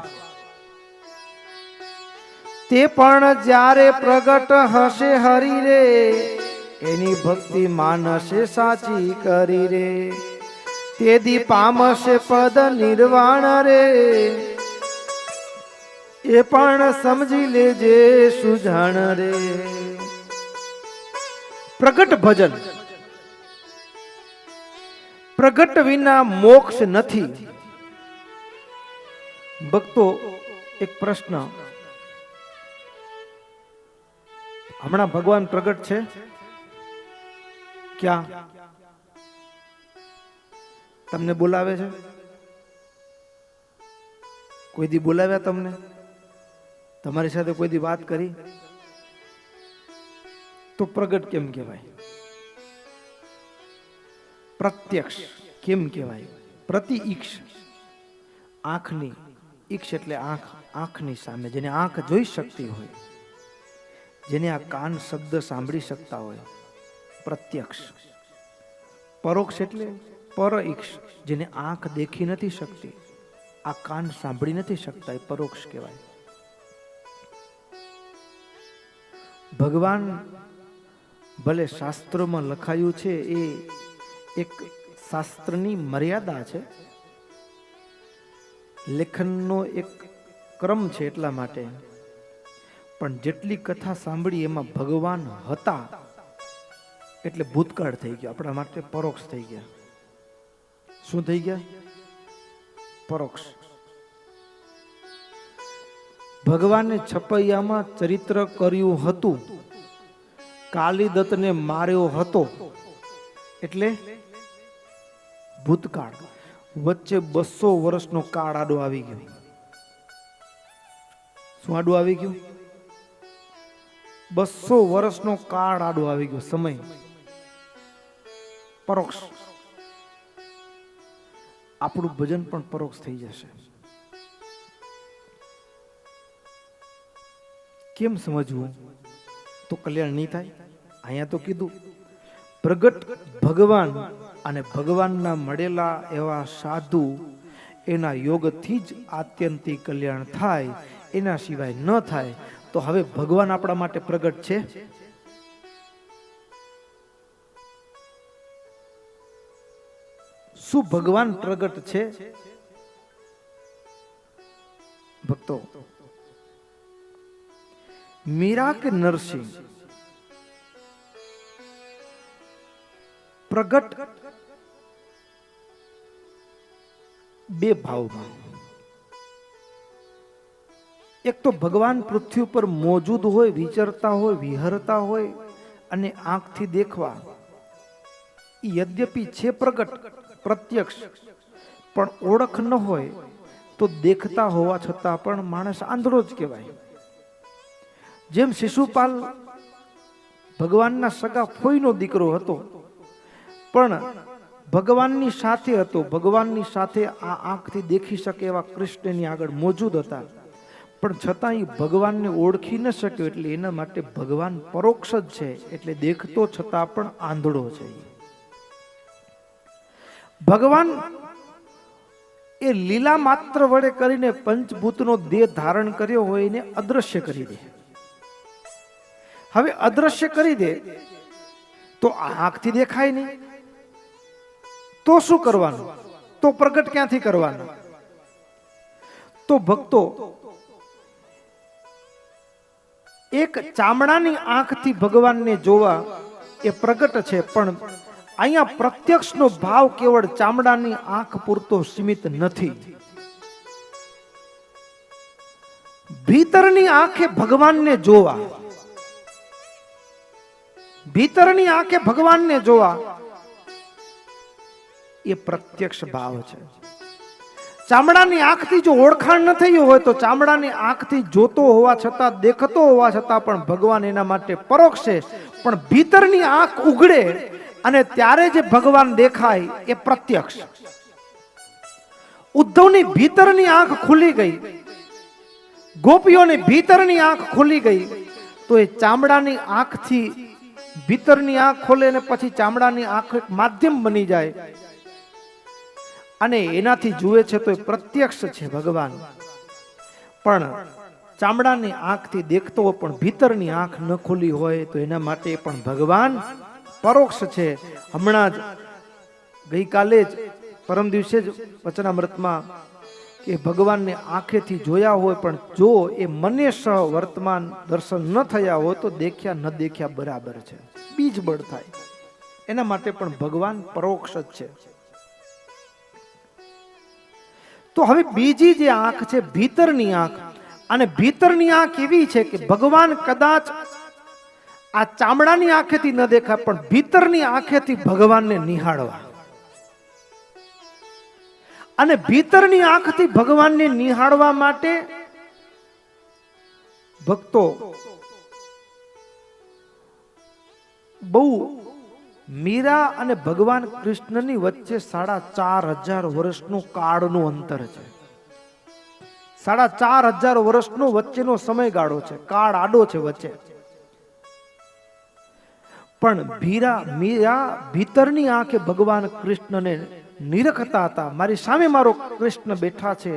તે પણ જ્યારે પ્રગટ હશે હરિ રે, એની ભક્તિ માનશે સાચી કરી રે. તેદી પામશે પદ નિર્વાણ રે, એ પણ સમજી લેજે સુજાણ રે. પ્રગટ ભજન, પ્રગટ વિના મોક્ષ નથી. ભક્તો એક પ્રશ્ન, હમણાં ભગવાન પ્રગટ છે ક્યાં? તમને બોલાવે છે? કોઈ દી બોલાવ્યા તમને? તમારી સાથે કોઈ દી વાત કરી? તો પ્રગટ કેમ કહેવાય? પ્રત્યક્ષ કેમ કહેવાય? પ્રતિઈક્ષ, આંખની ઈક્ષ એટલે આંખ, આંખની સામે, જેને આંખ જોઈ શકતી હોય, જેને આ કાન શબ્દ સાંભળી શકતા હોય, પ્રત્યક્ષ. પરોક્ષ એટલે પરઈક્ષ, જેને આંખ દેખી નથી શકતી, આ કાન સાંભળી નથી શકતા, એ પરોક્ષ કહેવાય. ભગવાન ભલે શાસ્ત્રોમાં લખાયું છે, એ એક શાસ્ત્રની મર્યાદા છે, લેખનનો એક ક્રમ છે, એટલા માટે. પણ જેટલી કથા સાંભળી એમાં ભગવાન હતા એટલે ભૂતકાળ થઈ ગયો, આપણા માટે પરોક્ષ થઈ ગયા. શું થઈ ગયા? પરોક્ષ. ભગવાને છપૈયામાં ચરિત્ર કર્યું હતું, કાલિદત્તને માર્યો હતો, એટલે ભૂતકાળ. વચ્ચે 200 વર્ષનો કાળ આડો આવી ગયો. શું આડો આવી ગયું? 200 વર્ષનો કાળ આડો આવી ગયો, સમય. પરોક્ષ. આપણું ભજન પણ પરોક્ષ થઈ જશે. કેમ સમજવું તો કલ્યાણ નહીં થાય? અહીંયા તો કીધું પ્રગટ ભગવાન અને ભગવાનના મળેલા એવા સાધુ, એના યોગથી જ આત્યંતિક કલ્યાણ થાય, એના સિવાય ન થાય. તો હવે ભગવાન આપણા માટે પ્રગટ છે? શું ભગવાન પ્રગટ છે? ભક્તો, મીરા કે નરસિંહ પ્રગટ બે ભાવમાં. એક તો ભગવાન પૃથ્વી ઉપર મોજૂદ હોય, વિચરતા હોય, વિહરતા હોય અને આંખથી દેખવા, યદ્યપિ છે પ્રગટ પ્રત્યક્ષ, પણ ઓળખ ન હોય તો દેખતા હોવા છતાં પણ માણસ આંધળો જ કહેવાય. જેમ શિશુપાલ ભગવાનના સગા ફોઈનો દીકરો હતો, પણ ભગવાનની સાથે હતો, ભગવાનની સાથે આ આંખથી દેખી શકે એવા કૃષ્ણની આગળ મોજૂદ હતા, પણ છતાં એ ભગવાનને ઓળખી ન શક્યો. એટલે એના માટે ભગવાન પરોક્ષ જ છે, એટલે દેખતો છતાં પણ આંધળો છે. ભગવાન એ લીલા માત્ર વડે કરીને પંચભૂતનો દેહ ધારણ કર્યો હોય એને અદ્રશ્ય કરી દે. હવે અદ્રશ્ય કરી દે તો આંખથી દેખાય નહીં, તો શું કરવાનું? તો પ્રગટ ક્યાંથી કરવાનું? તો ભક્તો, એક ચામડાની આંખથી ભગવાનને જોવા એ પ્રગટ છે, પણ અહીંયા પ્રત્યક્ષનો ભાવ કેવળ ચામડાની આંખ પૂરતો સીમિત નથી. ભીતરની આંખે ભગવાનને જોવા, ભીતરની આંખે ભગવાનને જોવા એ પ્રત્યક્ષ ભાવ છે. ચામડાની આંખથી જો ઓળખાણ ન થયું હોય તો ચામડાની આંખથી જોતો હોવા છતાં, દેખતો હોવા છતાં પણ ભગવાન એના માટે પરોક્ષ છે. પણ ભીતરની આંખ ઉઘડે અને ત્યારે જે ભગવાન દેખાય એ પ્રત્યક્ષ. ઉદ્ધવની ભીતરની આંખ ખુલી ગઈ, ગોપીઓની ભીતરની આંખ ખુલી ગઈ, તો એ ચામડાની આંખથી ભીતરની આંખ ખોલે અને પછી ચામડાની આંખ એક માધ્યમ બની જાય અને એનાથી જુએ છે તો એ પ્રત્યક્ષ છે ભગવાન. પણ ચામડાની આંખથી દેખતો હોય પણ ભીતરની આંખ ન ખુલી હોય તો એના માટે પણ ભગવાન પરોક્ષ છે. હમણાં જ ગઈકાલે જ પરમ દિવસે જ વચનામૃતમાં કે ભગવાનને આંખેથી જોયા હોય પણ જો એ મને સહ વર્તમાન દર્શન ન થયા હોય તો દેખ્યા ન દેખ્યા બરાબર છે, બીજ બળ થાય. એના માટે પણ ભગવાન પરોક્ષ જ છે. તો હવે બીજી જે આંખ છે ભીતરની આંખ, અને ભીતરની આંખ એવી છે કે ભગવાન કદાચ આ ચામડાની આંખેથી ન દેખાય પણ ભીતરની આંખેથી ભગવાનને નિહાળવા, અને ભીતરની આંખથી ભગવાનને નિહાળવા માટે ભક્તો બહુ મીરા અને ભગવાન કૃષ્ણની વચ્ચે 4,500 વર્ષનું કાળનું અંતર છે. 4,500 વર્ષનો વચ્ચેનો સમયગાળો છે, કાળ આડો છે વચ્ચે. પણ મીરા ભીતરની આંખે ભગવાન કૃષ્ણને નિરખતા હતા. મારી સામે મારો કૃષ્ણ બેઠા છે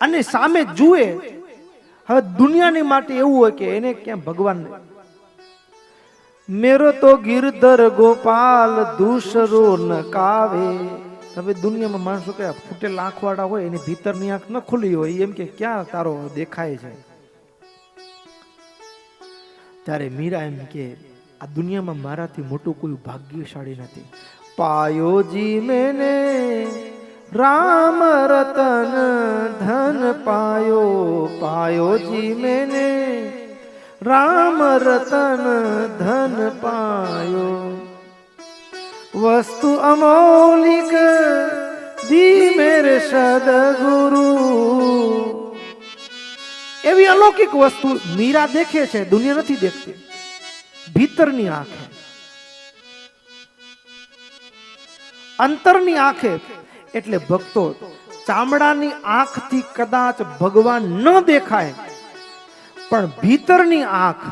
અને સામે જુએ. હવે દુનિયાની માટે એવું હોય કે એને ક્યાં ભગવાન, મેરો તો ગિરધર ગોપાલ દૂસરો ન કાવે. હવે દુનિયામાં માણસો કે ફૂટેલ આંખ વાળા હોય, એની ભીતરની આંખ ન ખુલી હોય, એમ કે ક્યાં તારો દેખાય છે. ત્યારે મીરા એમ કે આ દુનિયામાં મારાથી મોટું કોઈ ભાગ્યશાળી નથી. પાયોજી મેને રામ રતન ધન પાયો, પાયોજી મેને રામ રતન ધન પાયો. વસ્તુ અમૌલિક દી મેરે સદગુરુ. એવી અલૌકિક વસ્તુ મીરા દેખે છે, દુનિયા નથી દેખતી. ભીતરની આંખે, અંતરની આંખે. એટલે ભક્તો, ચામડાની આંખથી કદાચ ભગવાન ન દેખાય પણ ભીતરની આંખ,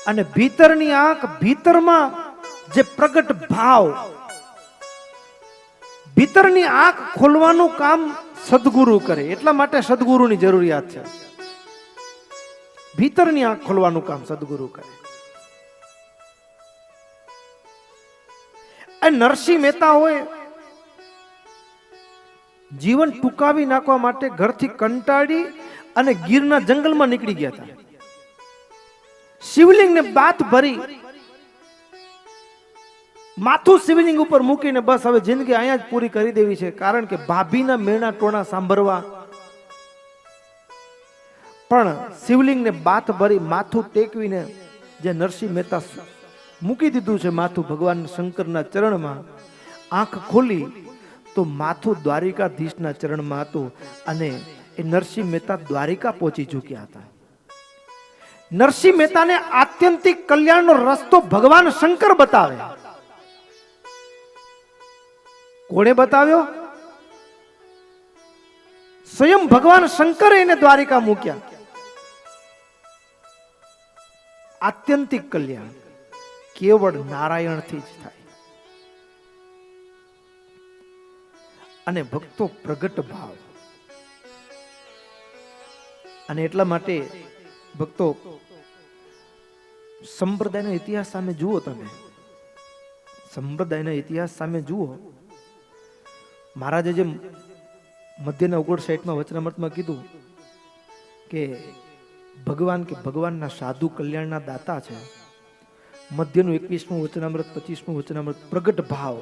અને ભીતરની આંખ ભીતરમાં જે પ્રગટ ભાવ, ભીતરની આંખ ખોલવાનું કામ સદગુરુ કરે. એટલા માટે સદગુરુની જરૂરિયાત છે. ભીતરની આંખ ખોલવાનું કામ સદગુરુ કરે. નરસિંહ મહેતા હોય જીવન ટૂંકાવી નાખવા માટે ઘરથી કંટાળી અને ગીરના જંગલમાં નીકળી ગયા હતા. શિવલિંગને બાથ ભરી માથું શિવલિંગ ઉપર મૂકીને બસ હવે જિંદગી અહીંયા જ પૂરી કરી દેવી છે, કારણ કે ભાભીના મેણા ટોણા સાંભળવા. પણ શિવલિંગને બાથ ભરી માથું ટેકવીને જે નરસિંહ મહેતા મૂકી દીધું છે માથું ભગવાન શંકરના ચરણમાં, આંખ ખોલી તો માથું દ્વારિકાધીશના ચરણમાં હતું અને એ નરસિંહ મહેતા દ્વારિકા પહોંચી ચૂક્યા હતા. નરસિંહ મહેતાને આત્યંતિક કલ્યાણનો રસ્તો ભગવાન શંકર બતાવે. કોણે બતાવ્યો? સ્વયં ભગવાન શંકરે એને દ્વારિકા મૂક્યા. આત્યંતિક કલ્યાણ કેવળ નારાયણથી જ થાય. અને ભક્તો પ્રગટ ભાવ, અને એટલા માટે ભક્તો સંપ્રદાયના ઇતિહાસ સામે જુઓ. તમે સંપ્રદાયના ઇતિહાસ સામે જુઓ. મહારાજે જે મધ્યના 59માં વચનામૃતમાં કીધું કે ભગવાનના સાધુ કલ્યાણના દાતા છે. મધ્યનું 21મું વચનામૃત, 25મું વચનામૃત, પ્રગટ ભાવ.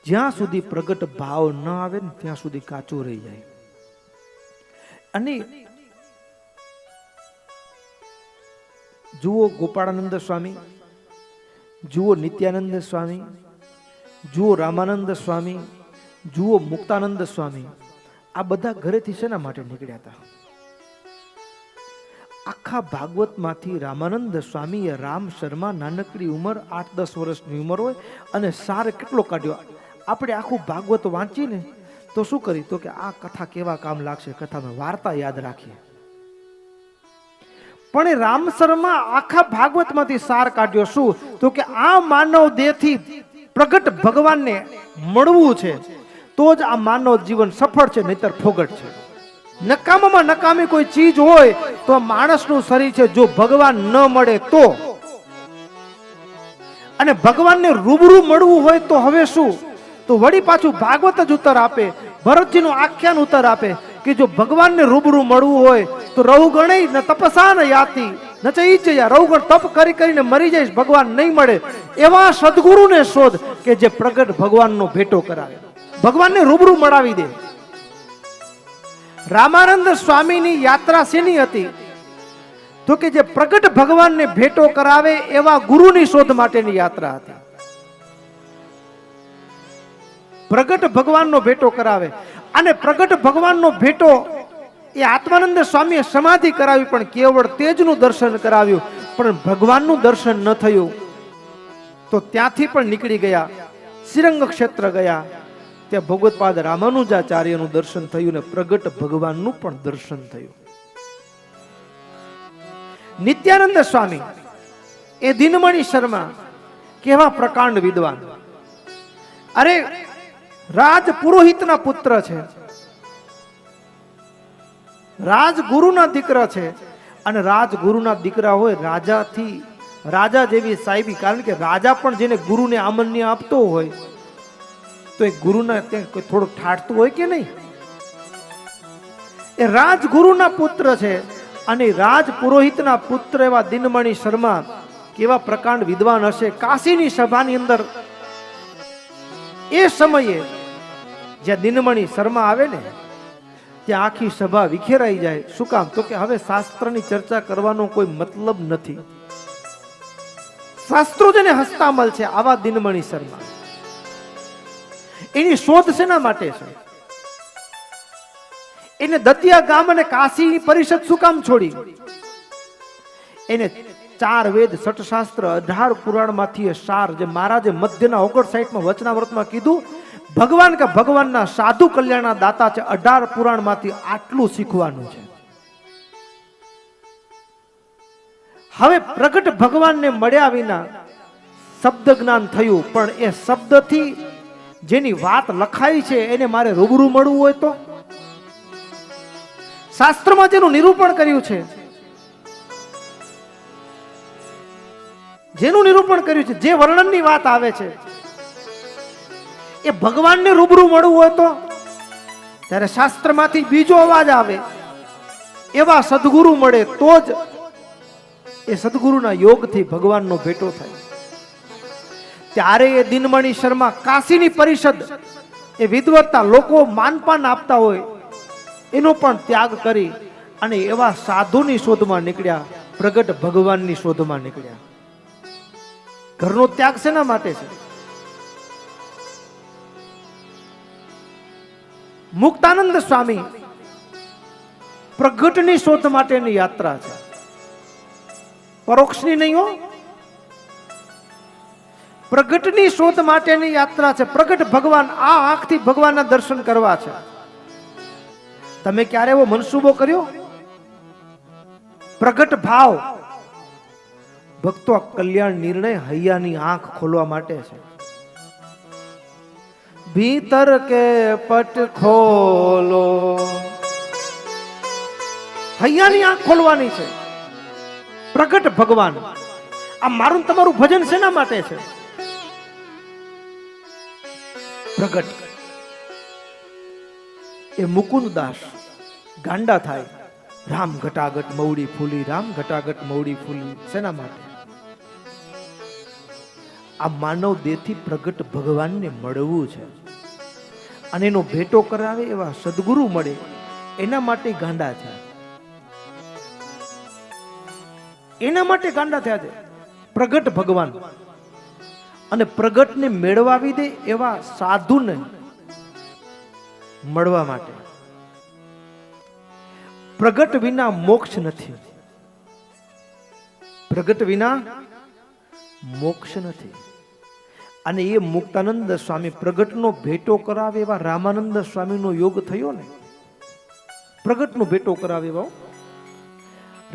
જ્યાં સુધી પ્રગટ ભાવ ન આવે ને ત્યાં સુધી કાચું રહી જાય. અને જુઓ ગોપાળાનંદ સ્વામી, જુઓ નિત્યાનંદ સ્વામી, જુઓ રામાનંદ સ્વામી, જુઓ મુક્તાનંદ સ્વામી, આ બધા ઘરેથી શેના માટે નીકળ્યા હતા? આખા ભાગવતમાંથી રામાનંદ સ્વામીએ રામ શર્મા નાનકડી ઉંમર 8-10 વર્ષની ઉંમર હોય અને સાર કેટલો કાઢ્યો. આપણે આખું ભાગવત વાંચીને તો શું કરી તો કે આ કથા કેવા કામ લાગશે, કથામાં વાર્તા યાદ રાખીએ. પણ એ રામ શર્મા આખા ભાગવતમાંથી સાર કાઢ્યો. શું તો કે આ માનવ દેહથી પ્રગટ ભગવાનને મળવું છે તો જ આ માનવ જીવન સફળ છે, નહીતર ફોગટ છે. નકામામાં નકામી કોઈ ચીજ હોય તો માણસનું શરીર છે, જો ભગવાન ન મળે તો. અને ભગવાનને રૂબરૂ મળવું હોય તો હવે શું તો વળી પાછું ભાગવત જ ઉત્તર આપે, ભરતજીનું આખ્યાન ઉત્તર આપે કે જો ભગવાનને રૂબરૂ મળવું હોય તો રૌગણય ન તપસા ન યાતિ ન ચૈચયા. રૌગણ તપ કરી કરીને મરી જઈશ, ભગવાન નહીં મળે. એવા સદગુરુને શોધ કે જે પ્રગટ ભગવાનનો ભેટો કરાવે, ભગવાનને રૂબરૂ મળાવી દે. રામાનંદ સ્વામીની યાત્રા શેની હતી તો કે જે પ્રગટ ભગવાનને ભેટો કરાવે એવા ગુરુની શોધ માટેની યાત્રા હતી. પ્રગટ ભગવાનનો ભેટો કરાવે. અને પ્રગટ ભગવાનનો ભેટો એ આત્માનંદ સ્વામીએ સમાધિ કરાવી, પણ કેવળ તેજનું દર્શન કરાવ્યું, પણ ભગવાનનું દર્શન ન થયું. તો ત્યાંથી પણ નીકળી ગયા, શ્રીરંગ ક્ષેત્ર ગયા. ત્યાં ભગવત્પાદ રામાનુજાચાર્યનું દર્શન થયું ને પ્રગટ ભગવાનનું પણ દર્શન થયું. નિત્યાનંદ સ્વામી એ દિનમણી શર્મા કેવા પ્રકાંડ વિદ્વાન. અરે રાજ પુરોહિતના પુત્ર છે, રાજગુરુના દીકરા છે. અને રાજગુરુના દીકરા હોય રાજાથી રાજા જેવી સાહેબી, કારણ કે રાજા પણ જેને ગુરુને આમન્ય આપતો હોય તો એ ગુરુના ત્યાં કોઈ થોડું ઠાઠતું હોય કે નહીં. એ રાજગુરુના પુત્ર છે અને રાજ પુરોહિતના પુત્ર એવા દિનમણી શર્મા કેવા પ્રકાંડ વિદ્વાન હશે. કાશીની સભાની અંદર એ સમયે જ્યાં દિનમણી શર્મા આવે ને ત્યાં આખી સભા વિખેરાઈ જાય. શું કામ તો કે હવે શાસ્ત્રની ચર્ચા કરવાનો કોઈ મતલબ નથી. શાસ્ત્રો જેને હસ્તામલ છે આવા દિનમણી શર્મા, એની શોધ શેના માટે છે? એને દતિયા ગામ અને કાશી પરિષદ શું કામ છોડી? એને 4 વેદ, 6 શાસ્ત્ર, 18 પુરાણ માંથી સાર જે મહારાજે મધ્યના 59માં વચનામૃતમાં કીધું, ભગવાન કે ભગવાનના સાધુ કલ્યાણના દાતા છે. 18 પુરાણ માંથી આટલું શીખવાનું છે. હવે પ્રગટ ભગવાનને મળ્યા વિના શબ્દ જ્ઞાન થયું, પણ એ શબ્દથી જેની વાત લખાઈ છે એને મારે રૂબરૂ મળવું હોય તો શાસ્ત્રમાં જેનું નિરૂપણ કર્યું છે, જેનું નિરૂપણ કર્યું છે, જે વર્ણનની વાત આવે છે એ ભગવાનને રૂબરૂ મળવું હોય તો ત્યારે શાસ્ત્રમાંથી બીજો અવાજ આવે, એવા સદગુરુ મળે તો જ એ સદગુરુના યોગથી ભગવાનનો ભેટો થાય. ત્યારે એ દિનમણી શર્મા કાશીની પરિષદ, એ વિદ્વત્તા લોકો માનપાન આપતા હોય એનો પણ ત્યાગ કરી અને એવા સાધુની શોધમાં નીકળ્યા, પ્રગટ ભગવાનની શોધમાં નીકળ્યા. ઘરનો ત્યાગ શેના માટે છે? મુક્તાનંદ સ્વામી પ્રગટની શોધ માટેની યાત્રા છે, પરોક્ષની નહીં હો, પ્રગટની શોધ માટેની યાત્રા છે. પ્રગટ ભગવાન, આ આંખથી ભગવાનના દર્શન કરવા છે. તમે ક્યારે એવો મનસુબો કર્યો? પ્રગટ ભાવ ભક્તો, આ કલ્યાણ નિર્ણય હૈયાની આંખ ખોલવા માટે છે. ભીતર કે પટ ખોલો, હૈયાની આંખ ખોલવાની છે. પ્રગટ ભગવાન, આ મારું તમારું ભજન શેના માટે છે? પ્રગટ. એ મુકુંદ દાસ ગાંડા થાય, રામ ઘટાગટ મવડી ફૂલી, રામ ઘટાગટ મવડી ફૂલી. શેના માટે? આ માનવ દેહથી પ્રગટ ભગવાનને મળવું છે અને એનો ભેટો કરાવે એવા સદગુરુ મળે, એના માટે ગાંડા થયા, એના માટે ગાંડા થયા છે પ્રગટ ભગવાન. અને પ્રગટને મેળવાવી દે એવા સાધુને મળવા માટે. પ્રગટ વિના મોક્ષ નથી, પ્રગટ વિના મોક્ષ નથી. અને એ મુક્તાનંદ સ્વામી પ્રગટનો ભેટો કરાવે એવા રામાનંદ સ્વામીનો યોગ થયો ને. પ્રગટનો ભેટો કરાવે એવા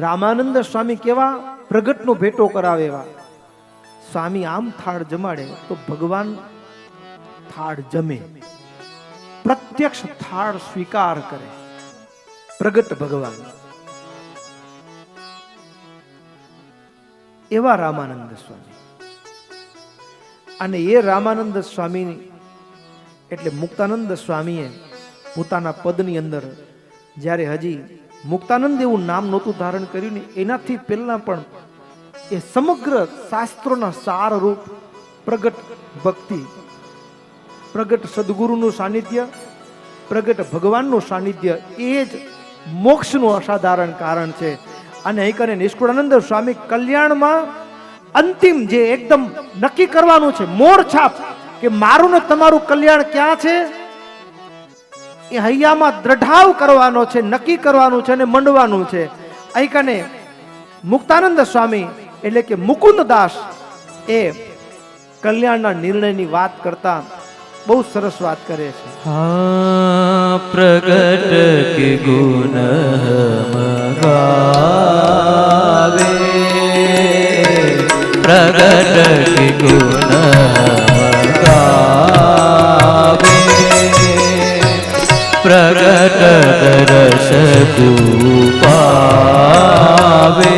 રામાનંદ સ્વામી કેવા? પ્રગટનો ભેટો કરાવે એવા. સ્વામી આમ થાળ જમાડે તો ભગવાન થાળ જમે, પ્રત્યક્ષ થાળ સ્વીકાર કરે. પ્રગટ ભગવાન એવા રામાનંદ સ્વામી. અને એ રામાનંદ સ્વામી એટલે મુક્તાનંદ સ્વામીએ પોતાના પદની અંદર જ્યારે હજી મુક્તાનંદ એવું નામ નહોતું ધારણ કર્યું ને, એનાથી પહેલા પણ એ સમગ્ર શાસ્ત્રોના સાર રૂપ પ્રગટ ભક્તિ, પ્રગટ સદગુરુનું સાનિધ્ય, પ્રગટ ભગવાનનું સાનિધ્ય, એ જ મોક્ષનું અસાધારણ કારણ છે. અને અહીં કરીને નિષ્કુળાનંદ સ્વામી કલ્યાણમાં અંતિમ જે એકદમ નક્કી કરવાનું છે, મોરછાપ, કે મારું ને તમારું કલ્યાણ ક્યાં છે એ હૈયામાં દ્રઢાવ કરવાનો છે, નક્કી કરવાનું છે અને મંડવાનું છે. અહીં કને મુક્તાનંદ સ્વામી એટલે કે મુકુંદ દાસ એ કલ્યાણના નિર્ણયની વાત કરતા બહુ સરસ વાત કરે છે. हाँ प्रगट के गुण गावे, प्रगट के गुण गावे, प्रगट दरस पावे,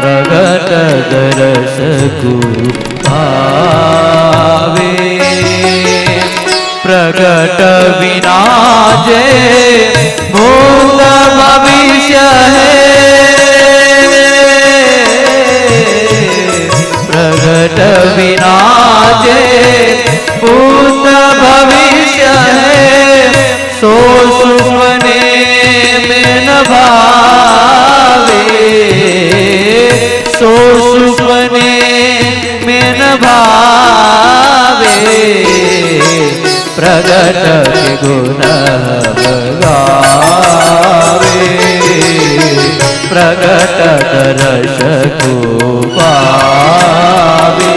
प्रगट दरस पावे, प्रगट विना जे भूत भविष्य है, प्रगट विना जे भूत भविष्य है, सो सुमने में न भावे, सो सुमने में न भावे, प्रगट के गुण गावे, प्रगट दरस को पावे,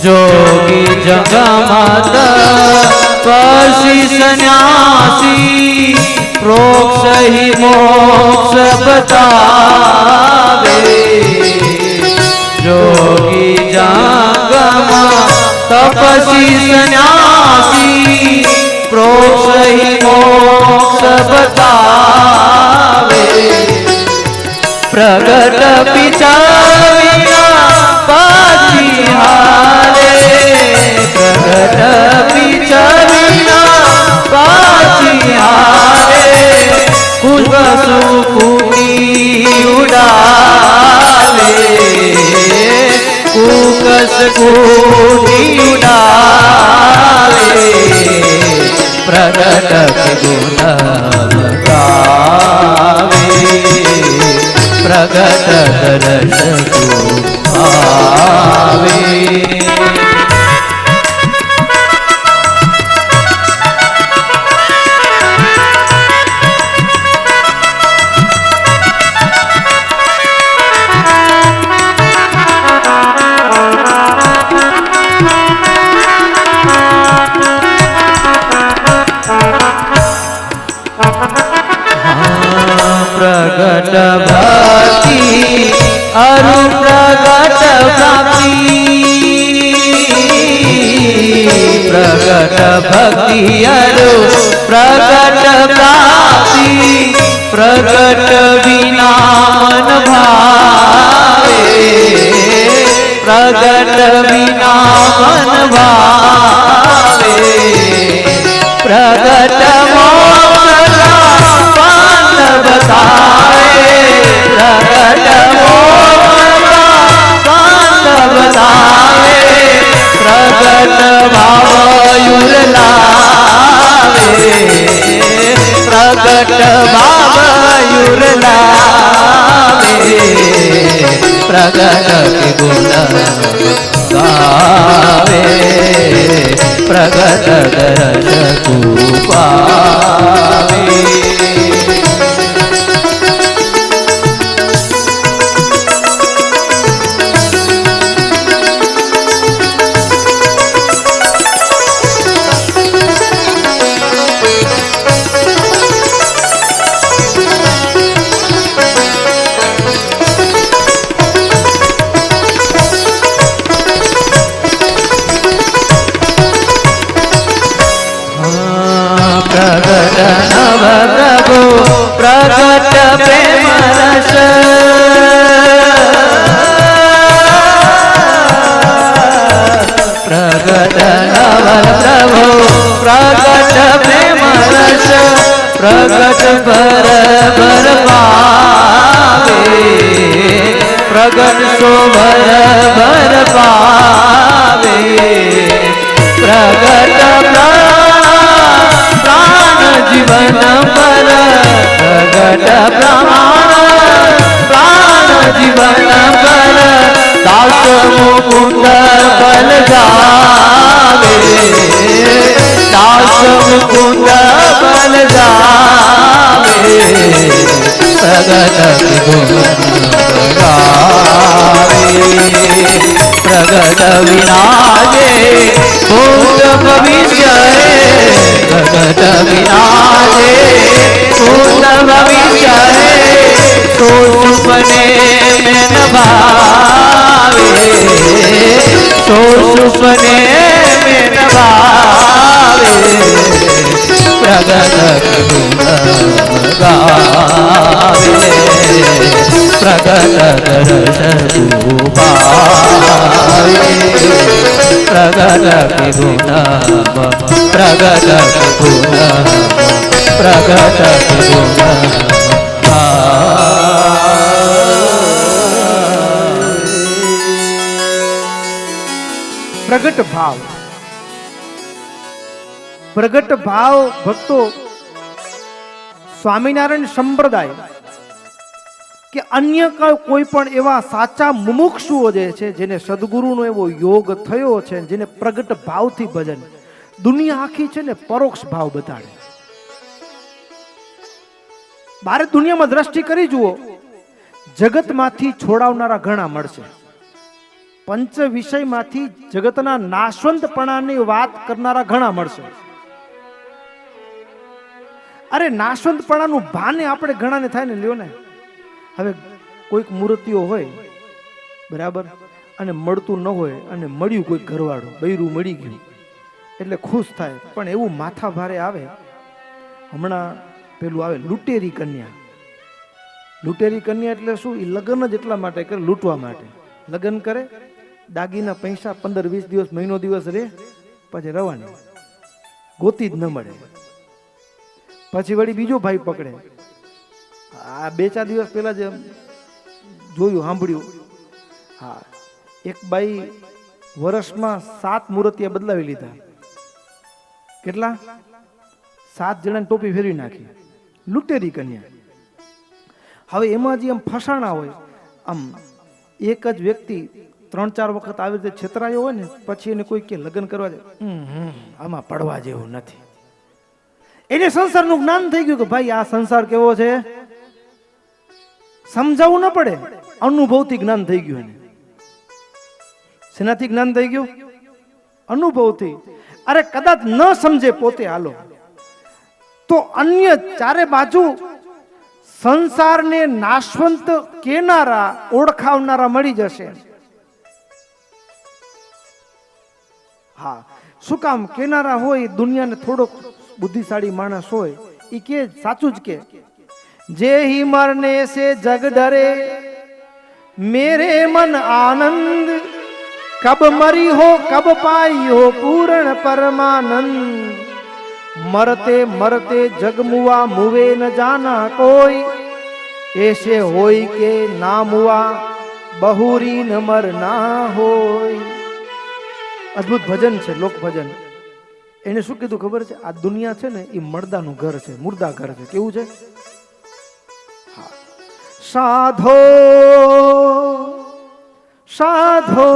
जोगी जगमत पसी सन्यासी, प्रोक्ष ही मोक्ष बतावे, जोगी जगमा तपसी सन्यासी, प्रोक्ष ही मोक्ष बतावे, प्रगट पिता विना पाछी हारे, પૂરી ઉડાવે પ્રગટ ગુણ ગાવે પ્રગટ દર્શ આવે प्रगट भक्ति अरु प्रगट भक्ति प्रगट भक्ति अरु प्रगट प्राप्ति प्रगट विनान भावे प्रगट विनान भावे प्रगट बताए प्रगट बताए प्रगट भावयुर लावे प्रगट भावयुर लावे प्रगट गुण गावे प्रगट दर्श पावे प्रगट नव प्रभु प्रगट प्रेम रस प्रगट नव प्रभु प्रगट प्रेम रस प्रगट भर भर पावे प्रगट शोभर भर पावे प्रगट जीवन पर प्रगट प्रमाण प्राण जीवन पर दास मुकुंद बल जावे दास मुकुंद बल जावे प्रगट गुण गावे प्रगट विराजे भूत भविष्य प्रगट विराजे भूत भविष्य तो सुपने में न भावे तो सुपने में न भावे प्रगट गुण गावे प्रगट दर्श पावे प्रगट गुण प्रगट गुण प्रगट गुण प्रगट भाव प्रगट भाव भक्तो स्वामीनारायण संप्रदाय કે અન્ય કોઈ પણ એવા સાચા મુમુક્ષુઓ જે છે જેને સદગુરુનો એવો યોગ થયો છે જેને પ્રગટ ભાવથી ભજન દુનિયા આખી છે ને પરોક્ષ ભાવ બતાડે બારે દુનિયામાં દ્રષ્ટિ કરી જુઓ જગતમાંથી છોડાવનારા ઘણા મળશે પંચ વિષયમાંથી જગતના નાશવંતપણાની વાત કરનારા ઘણા મળશે અરે નાશવંતપણાનું ભાને આપણે ઘણાને થાય ને લ્યો ને હવે કોઈક મૂર્તિઓ હોય બરાબર અને મળતું ન હોય અને મળ્યું કોઈ ઘરવાળું બૈરું મળી ગયું એટલે ખુશ થાય પણ એવું માથા ભારે આવે હમણાં પેલું આવે લૂંટેરી કન્યા એટલે શું એ લગ્ન જ એટલા માટે કરે લૂંટવા માટે લગ્ન કરે દાગીના પૈસા 15-20 દિવસ મહિનો દિવસ રહે પછી રવાની ગોતી જ ન મળે પછી વળી બીજો ભાઈ પકડે આ 2-4 દિવસ પહેલા જ જોયું સાંભળ્યું હા એક બાઈ વર્ષમાં 7 મૂર્તિયા બદલાવી લીધા. કેટલા? 7 જણાને ટોપી ફેરવી નાખી. લૂંટેરી કન્યા. હવે એમાં જે આમ ફસાણા હોય, આમ એક જ વ્યક્તિ 3-4 વખત આવી રીતે છેતરાયો હોય ને, પછી એને કોઈ કે લગ્ન કરવા જાય, આમાં પડવા જેવું નથી. એને સંસારનું જ્ઞાન થઈ ગયું કે ભાઈ આ સંસાર કેવો છે, સમજાવવું ન પડે, અનુભવથી જ્ઞાન થઈ ગયું. એને શેનાથી જ્ઞાન થઈ ગયું? અનુભવથી. અરે કદાચ ન સમજે પોતે હાલો તો અન્ય ચારે બાજુ સંસારને નાશવંત કેનારા, ઓળખાવનારા મળી જશે. હા, શું કામ? કેનારા હોય, દુનિયાને થોડોક બુદ્ધિશાળી માણસ હોય, એ કે સાચું જ કે જે હી મરને સે જગ ડરે મેરે મન આનંદ, કબ મરી હો કબ પાઈ હો પૂર્ણ પરમાનંદ, મરતે મરતે જગ મુआ મુવે ન જાના કોઈ, ऐसे હોય કે ના મુआ બહુરી ન મરના હોય. અદ્ભુત ભજન છે, લોક ભજન. એને શું કીધું ખબર છે? આ દુનિયા છે ને એ મરદાનું ઘર છે, મુર્દા ઘર છે. કેવું છે? સાધો સાધો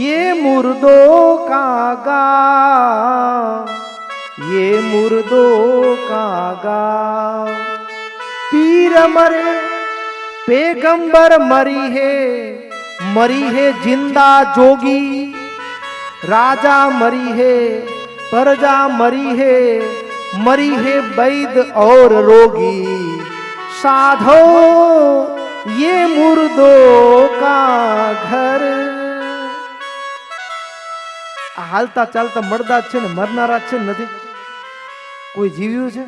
ये मुर्दो का गाँव, ये मुर्दो का गाँव, पीर मरे पैगंबर मरी है जिंदा जोगी, राजा मरी है प्रजा मरी है वैद और रोगी, साधो ये मुर्दो का घर. हालता चालता मरदा છે ને મરનારા છે નથી. કોઈ જીવ્યું છે?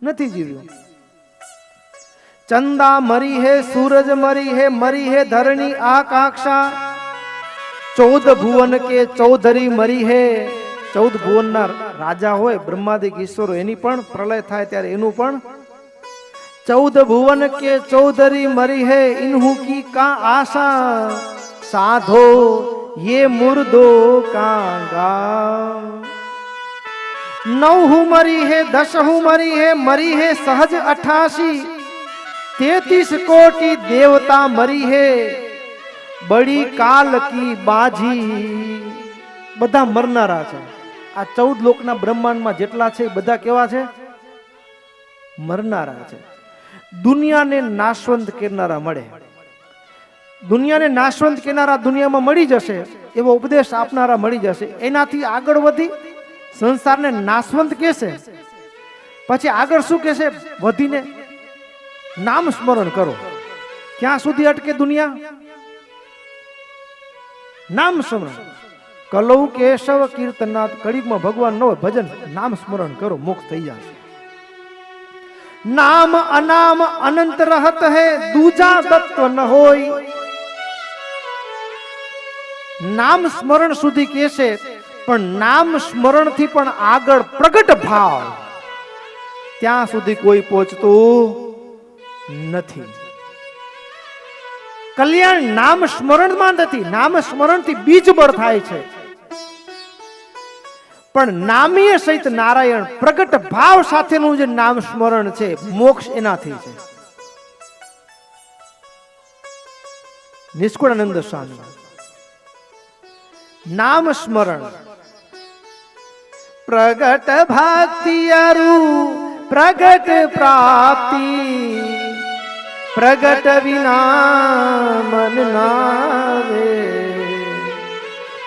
નથી જીવ્યું. ચંદા મરી હે, સૂરજ મરી હે ધરણી આકાંક્ષા, 14 ભુવન કે ચૌધરી મરી હે. 14 ભુવનના રાજા હોય, બ્રહ્માદિક ઈશ્વરો, એની પણ પ્રલય થાય ત્યારે એનું પણ 14 ભુવન કે ચૌધરી મરી હે, ઇન્હુ કી કા આશા, સાધો ये मुर्दो का गाँव. 9 मरी है 10 मरी है सहज 88, 33 कोटि देवता मरी है बड़ी काल की बाजी. બધા મરનારા છે. આ 14 લોકના બ્રહ્માંડમાં જેટલા છે બધા કેવા છે? મરનારા છે. દુનિયાને નાશવંત કરનારા મળે, દુનિયાને નાશવંત કેનારા દુનિયામાં મળી જશે, એવો ઉપદેશ આપનારા મળી જશે. એનાથી આગળ વધી સંસારને નાશવંત કહેશે. પછી આગળ શું કહેશે? વધીને નામ સ્મરણ કરો. ક્યાં સુધી અટકે દુનિયા? નામ સ્મરણ. કલૌ કેશવ કીર્તનાથ. કળિયુગમાં ભગવાન ન હોય, ભજન નામ સ્મરણ કરો, મોક્ષ થઈ જશે. નામ અનામ અનંત રહત હૈ, દૂજા તત્વ ન હોય. નામ સ્મરણ સુધી કહેશે, પણ નામ સ્મરણ થી પણ આગળ પ્રગટ ભાવ, ત્યાં સુધી કોઈ પહોંચતું નથી. કલ્યાણ નામ સ્મરણમાં નથી. નામ સ્મરણથી બીજ બળ થાય છે, પણ નામીય સહિત નારાયણ પ્રગટ ભાવ સાથેનું જે નામ સ્મરણ છે, મોક્ષ એનાથી છે. નિષ્કુળાનંદ સ્વામી નામ સ્મરણ પ્રગટ ભક્તિ અરુ પ્રગટ પ્રાપ્તિ, પ્રગટ વિના મન નાવે,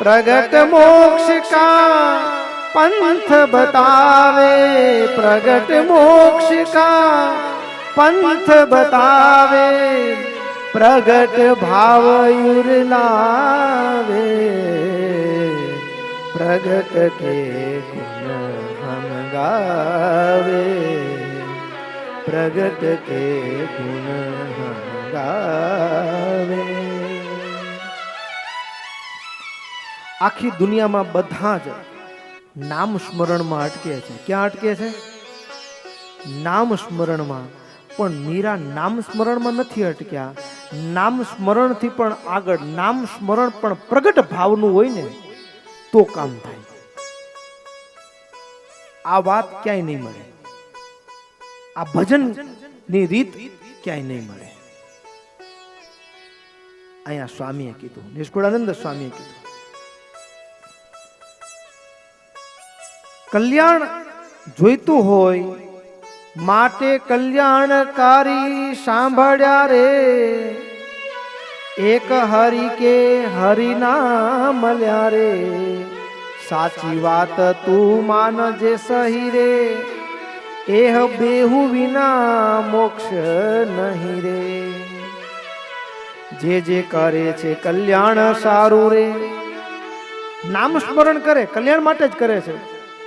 પ્રગટ મોક્ષ કા पंथ बतावे, प्रगट मोक्ष का पंथ बतावे, प्रगट भाव युर लावे, प्रगट के गुण हम गावे, प्रगट के गुण हम गावे. आखी दुनिया में बधा ज नाम स्मरण में अटके છે. ક્યાં અટકે છે? નામ સ્મરણ માં. પણ મીરા નામ સ્મરણ માં નથી અટક્યા, નામ સ્મરણથી પણ આગળ, નામ સ્મરણ પણ પ્રગટ ભાવનું હોય ને તો કામ થાય. આ વાત ક્યાંય નહીં મળે, આ ભજન ની રીત ક્યાંય નહીં મળે. અહીંયા સ્વામીએ કીધું, નિષ્કુળાનંદ સ્વામીએ કીધું, કલ્યાણ જોઈતું હોય માટે કલ્યાણકારી સાંભળ્યા રે, એક હરિ કે હરિના મળ્યા રે, સાચી વાત તું માનજે સહી રે, એહ બેહુ વિના મોક્ષ નહીં રે. જે જે કરે છે કલ્યાણ સારું રે. નામ સ્મરણ કરે કલ્યાણ માટે જ કરે છે,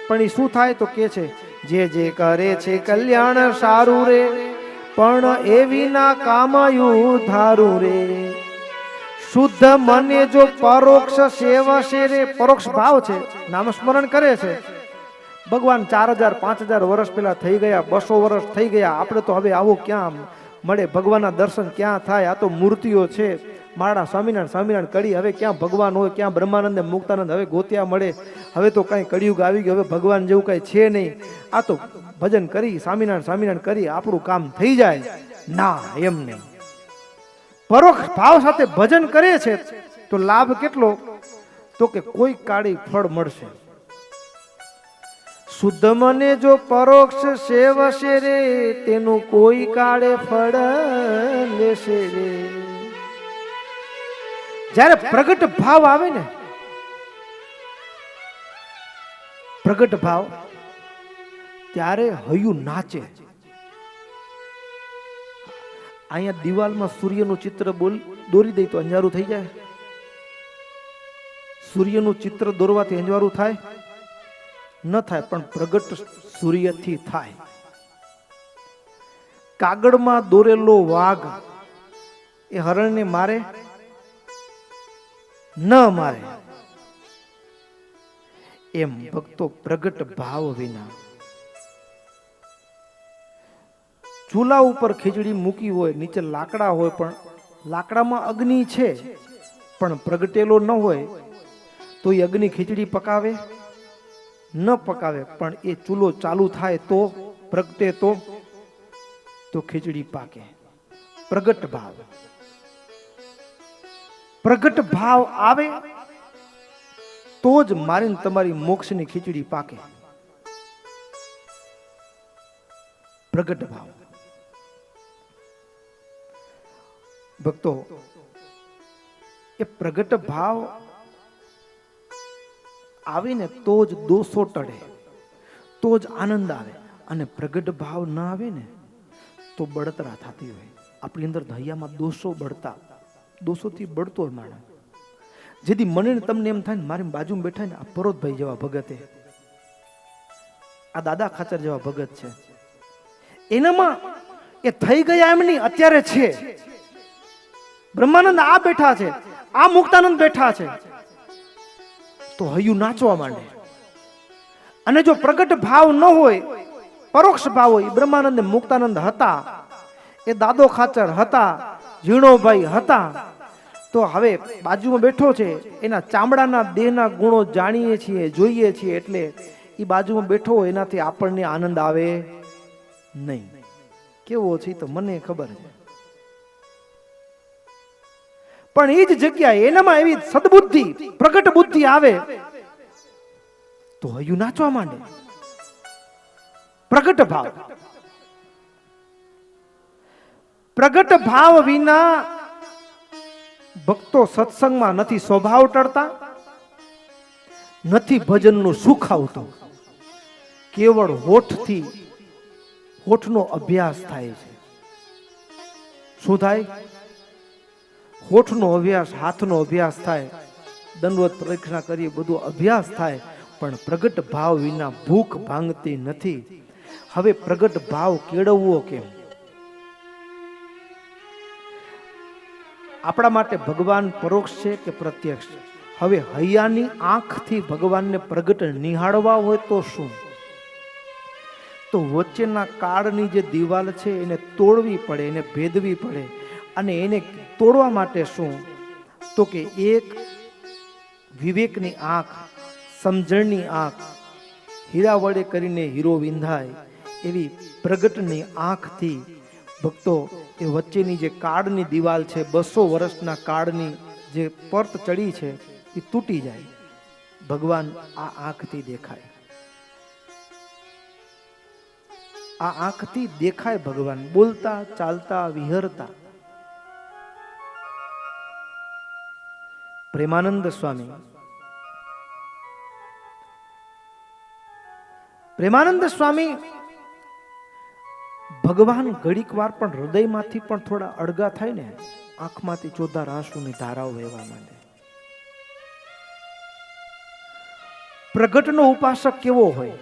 પણ એ શું થાય તો કે છે જે જે કરે છે કલ્યાણ સારું રે, પણ એ વિના કામયું ધારું રે. શુદ્ધ મને જો પરોક્ષ સેવશે રે, પરોક્ષ ભાવ છે, નામ સ્મરણ કરે છે. ભગવાન 4000 5000 વર્ષ પહેલા થઈ ગયા, 200 વર્ષ થઈ ગયા, આપણે તો હવે આવું ક્યાં મળે, ભગવાનના દર્શન ક્યાં થાય? આ તો મૂર્તિઓ છે. મારા સ્વામિનારાયણ સ્વામિનારાયણ કરી, હવે ક્યાં ભગવાન હોય, ક્યાં બ્રહ્માનંદ ને મુક્તાનંદ હવે ગોત્યા મળે? હવે તો કઈ કળિયુગ આવી ગયો, હવે ભગવાન જેવું કઈ છે નહીં. આ તો ભજન કરી, સ્વામિનારાયણ સ્વામિનારાયણ કરી આપણું કામ થઈ જાય. ના, એમ નહીં. પરોક્ષ ભાવ સાથે ભજન કરે છે તો લાભ કેટલો? તો કે કોઈ કાળી ફળ મળશે. શુદ્ધ મને જો પરોક્ષ સેવશે રે, તેનું કોઈ કાળે ફળ લેશે રે. જ્યારે પ્રગટ ભાવ આવે ને, પ્રગટ ભાવ, ત્યારે હૈયું નાચે. અહીંયા દિવાલમાં સૂર્યનું ચિત્ર દોરી દઈ તો અંજારું થઈ જાય? સૂર્યનું ચિત્ર દોરવાથી અંજવારું થાય? ન થાય, પણ પ્રગટ સૂર્યથી થાય. કાગળમાં દોરેલો વાઘ એ હરણને મારે? ન મારે. એમ ભક્તો પ્રગટ ભાવ વિના, ચૂલા ઉપર ખીચડી મૂકી હોય, નીચે લાકડા હોય, પણ લાકડામાં અગ્નિ છે પણ પ્રગટેલો ન હોય તો એ અગ્નિ ખીચડી પકાવે? ન પકાવે. પણ એ ચૂલો ચાલુ થાય તો પ્રગટે તો ખીચડી પાકે. પ્રગટ ભાવ, પ્રગટ ભાવ આવે તો જ મારીને તમારી મોક્ષની ખીચડી પાકે. પ્રગટ ભાવ. ભક્તો, એ પ્રગટ ભાવ આવીને તો જ દોષો ટળે, તો જ આનંદ આવે. અને પ્રગટ ભાવ ના આવે ને તો બળતરા થતી હોય. આપણી અંદર હૈયામાં દોષો બળતા, દોષોથી બળતો હોય માણસ. જેથી મને તમને એમ થાય ને, મારી બાજુમાં બેઠા ને આ પરોતભાઈ જેવા ભગતે, આ દાદા ખાચર જેવા ભગત છે, એનામાં એ થઈ ગયા એમ નહીં, અત્યારે છે. બ્રહ્માનંદ આ બેઠા છે, આ મુક્તાનંદ બેઠા છે, તો હૈયું નાચવા માંડે. અને જો પ્રગટ ભાવ ન હોય, પરોક્ષ ભાવ હોય, બ્રહ્માનંદ ને મુક્તાનંદ હતા, એ દાદો ખાચર હતા, ઝીણોભાઈ હતા, તો હવે બાજુમાં બેઠો છે, એના ચામડાના દેહના ગુણો જાણીએ છીએ, જોઈએ છીએ, એટલે એ બાજુમાં બેઠો હોય એનાથી આપણને આનંદ આવે નહીં. કેવો છે તો મને ખબર છે. પણ એ જ જગ્યાએ એનામાં એવી સદબુદ્ધિ, પ્રગટ બુદ્ધિ આવે તો હૈયું નાચવા માંડે. પ્રગટ ભાવ. પ્રગટ ભાવ વિના ભક્તો સત્સંગમાં નથી સ્વભાવ ટળતા, નથી ભજનનું સુખ આવતું. કેવળ હોઠથી, હોઠનો અભ્યાસ થાય છે. શું થાય? હોઠનો અભ્યાસ, હાથનો અભ્યાસ થાય, દંડવત પરીક્ષા કરીએ, બધો અભ્યાસ થાય, પણ પ્રગટ ભાવ વિના ભૂખ ભાંગતી નથી. હવે પ્રગટ ભાવ કેળવવો કેમ? આપણા માટે ભગવાન પરોક્ષ છે કે પ્રત્યક્ષ? હવે હૈયાની આંખથી ભગવાનને પ્રગટ નિહાળવા હોય તો શું? તો વચ્ચેના કાળની જે દિવાલ છે એને તોડવી પડે, એને ભેદવી પડે. અને એને તોડવા માટે શું? તો કે એક વિવેકની આંખ, સમજણની આંખ, હીરા વડે કરીને હીરો વિંધાય એવી પ્રગટની આંખથી ભક્તો એ વચ્ચેની જે કાળની દિવાલ છે, 200 વર્ષના કાળની જે પરત ચડી છે એ તૂટી જાય. ભગવાન આ આંખથી દેખાય, આ આંખથી દેખાય ભગવાન, બોલતા ચાલતા વિહરતા. પ્રેમાનંદ સ્વામી, પ્રેમાનંદ સ્વામી ભગવાન ઘડીક વાર પણ હૃદયમાંથી પણ થોડા અળગા થાય ને, આંખમાંથી ચોધાર આંસુની ધારાઓ વહેવા માંડે. પ્રગટનો ઉપાસક કેવો હોય?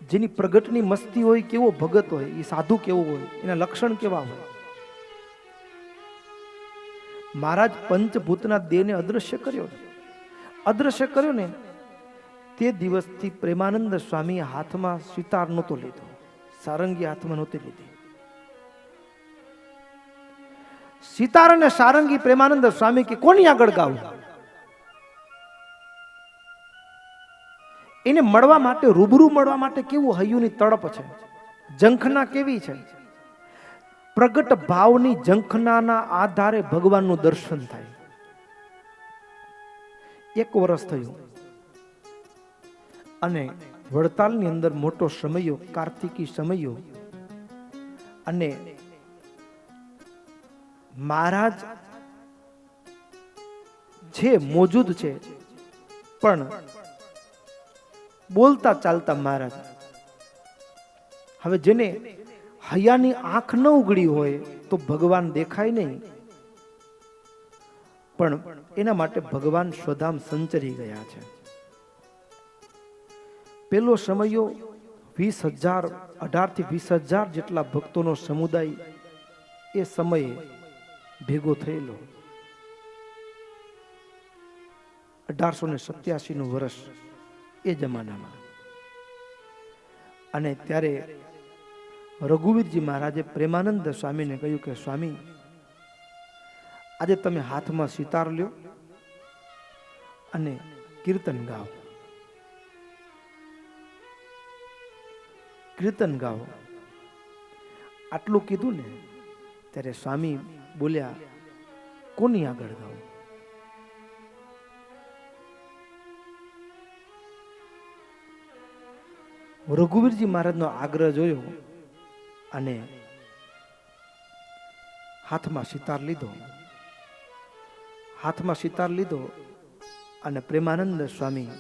જેની પ્રગટની મસ્તી હોય, કેવો ભગત હોય, એ સાધુ કેવો હોય, એના લક્ષણ કેવા હોય? મહારાજ પંચભૂતના દેહને અદ્રશ્ય કર્યો ને તે દિવસથી પ્રેમાનંદ સ્વામી હાથમાં સિતાર નહોતો લીધો, સારંગી હાથમાં નહોતી લીધી. સિતાર અને સારંગી પ્રેમાનંદ સ્વામી કે કોની આગળ ગાવું? એને મળવા માટે, રૂબરૂ મળવા માટે કેવું હૈયુંની તડપ છે, ઝંખના કેવી છે. પ્રગટ ભાવની ઝંખનાના આધારે ભગવાનનું દર્શન થાય. 1 વર્ષ થયું અને વડતાલની અંદર મોટો સમયો, કાર્તિકી સમયો, અને મહારાજ છે મોજૂદ છે, પણ બોલતા ચાલતા મહારાજ. હવે જેને હૈયાની આંખ ન ઉગડી હોય તો ભગવાન દેખાય નહીં, પણ એના માટે ભગવાન સ્વધામ સંચરી ગયા છે. પેલો સમયો 20,000, 18 થી 20,000 જેટલા ભક્તોનો સમુદાય એ સમયે ભેગો થયેલો. 1887 નું વર્ષ એ જમાનામાં. અને ત્યારે રઘુવીરજી મહારાજે પ્રેમાનંદ સ્વામીને કહ્યું કે સ્વામી, આજે તમે હાથમાં સિતાર લ્યો અને કીર્તન ગાઓ, કીર્તન ગાઓ. આટલું કીધું ને ત્યારે સ્વામી બોલ્યા, કોની આગળ ગાવું? રઘુવીરજી મહારાજનો આગ્રહ જોયો અને હાથમાં સિતાર લીધો, હાથમાં સિતાર લીધો અને પ્રેમાનંદ સ્વામી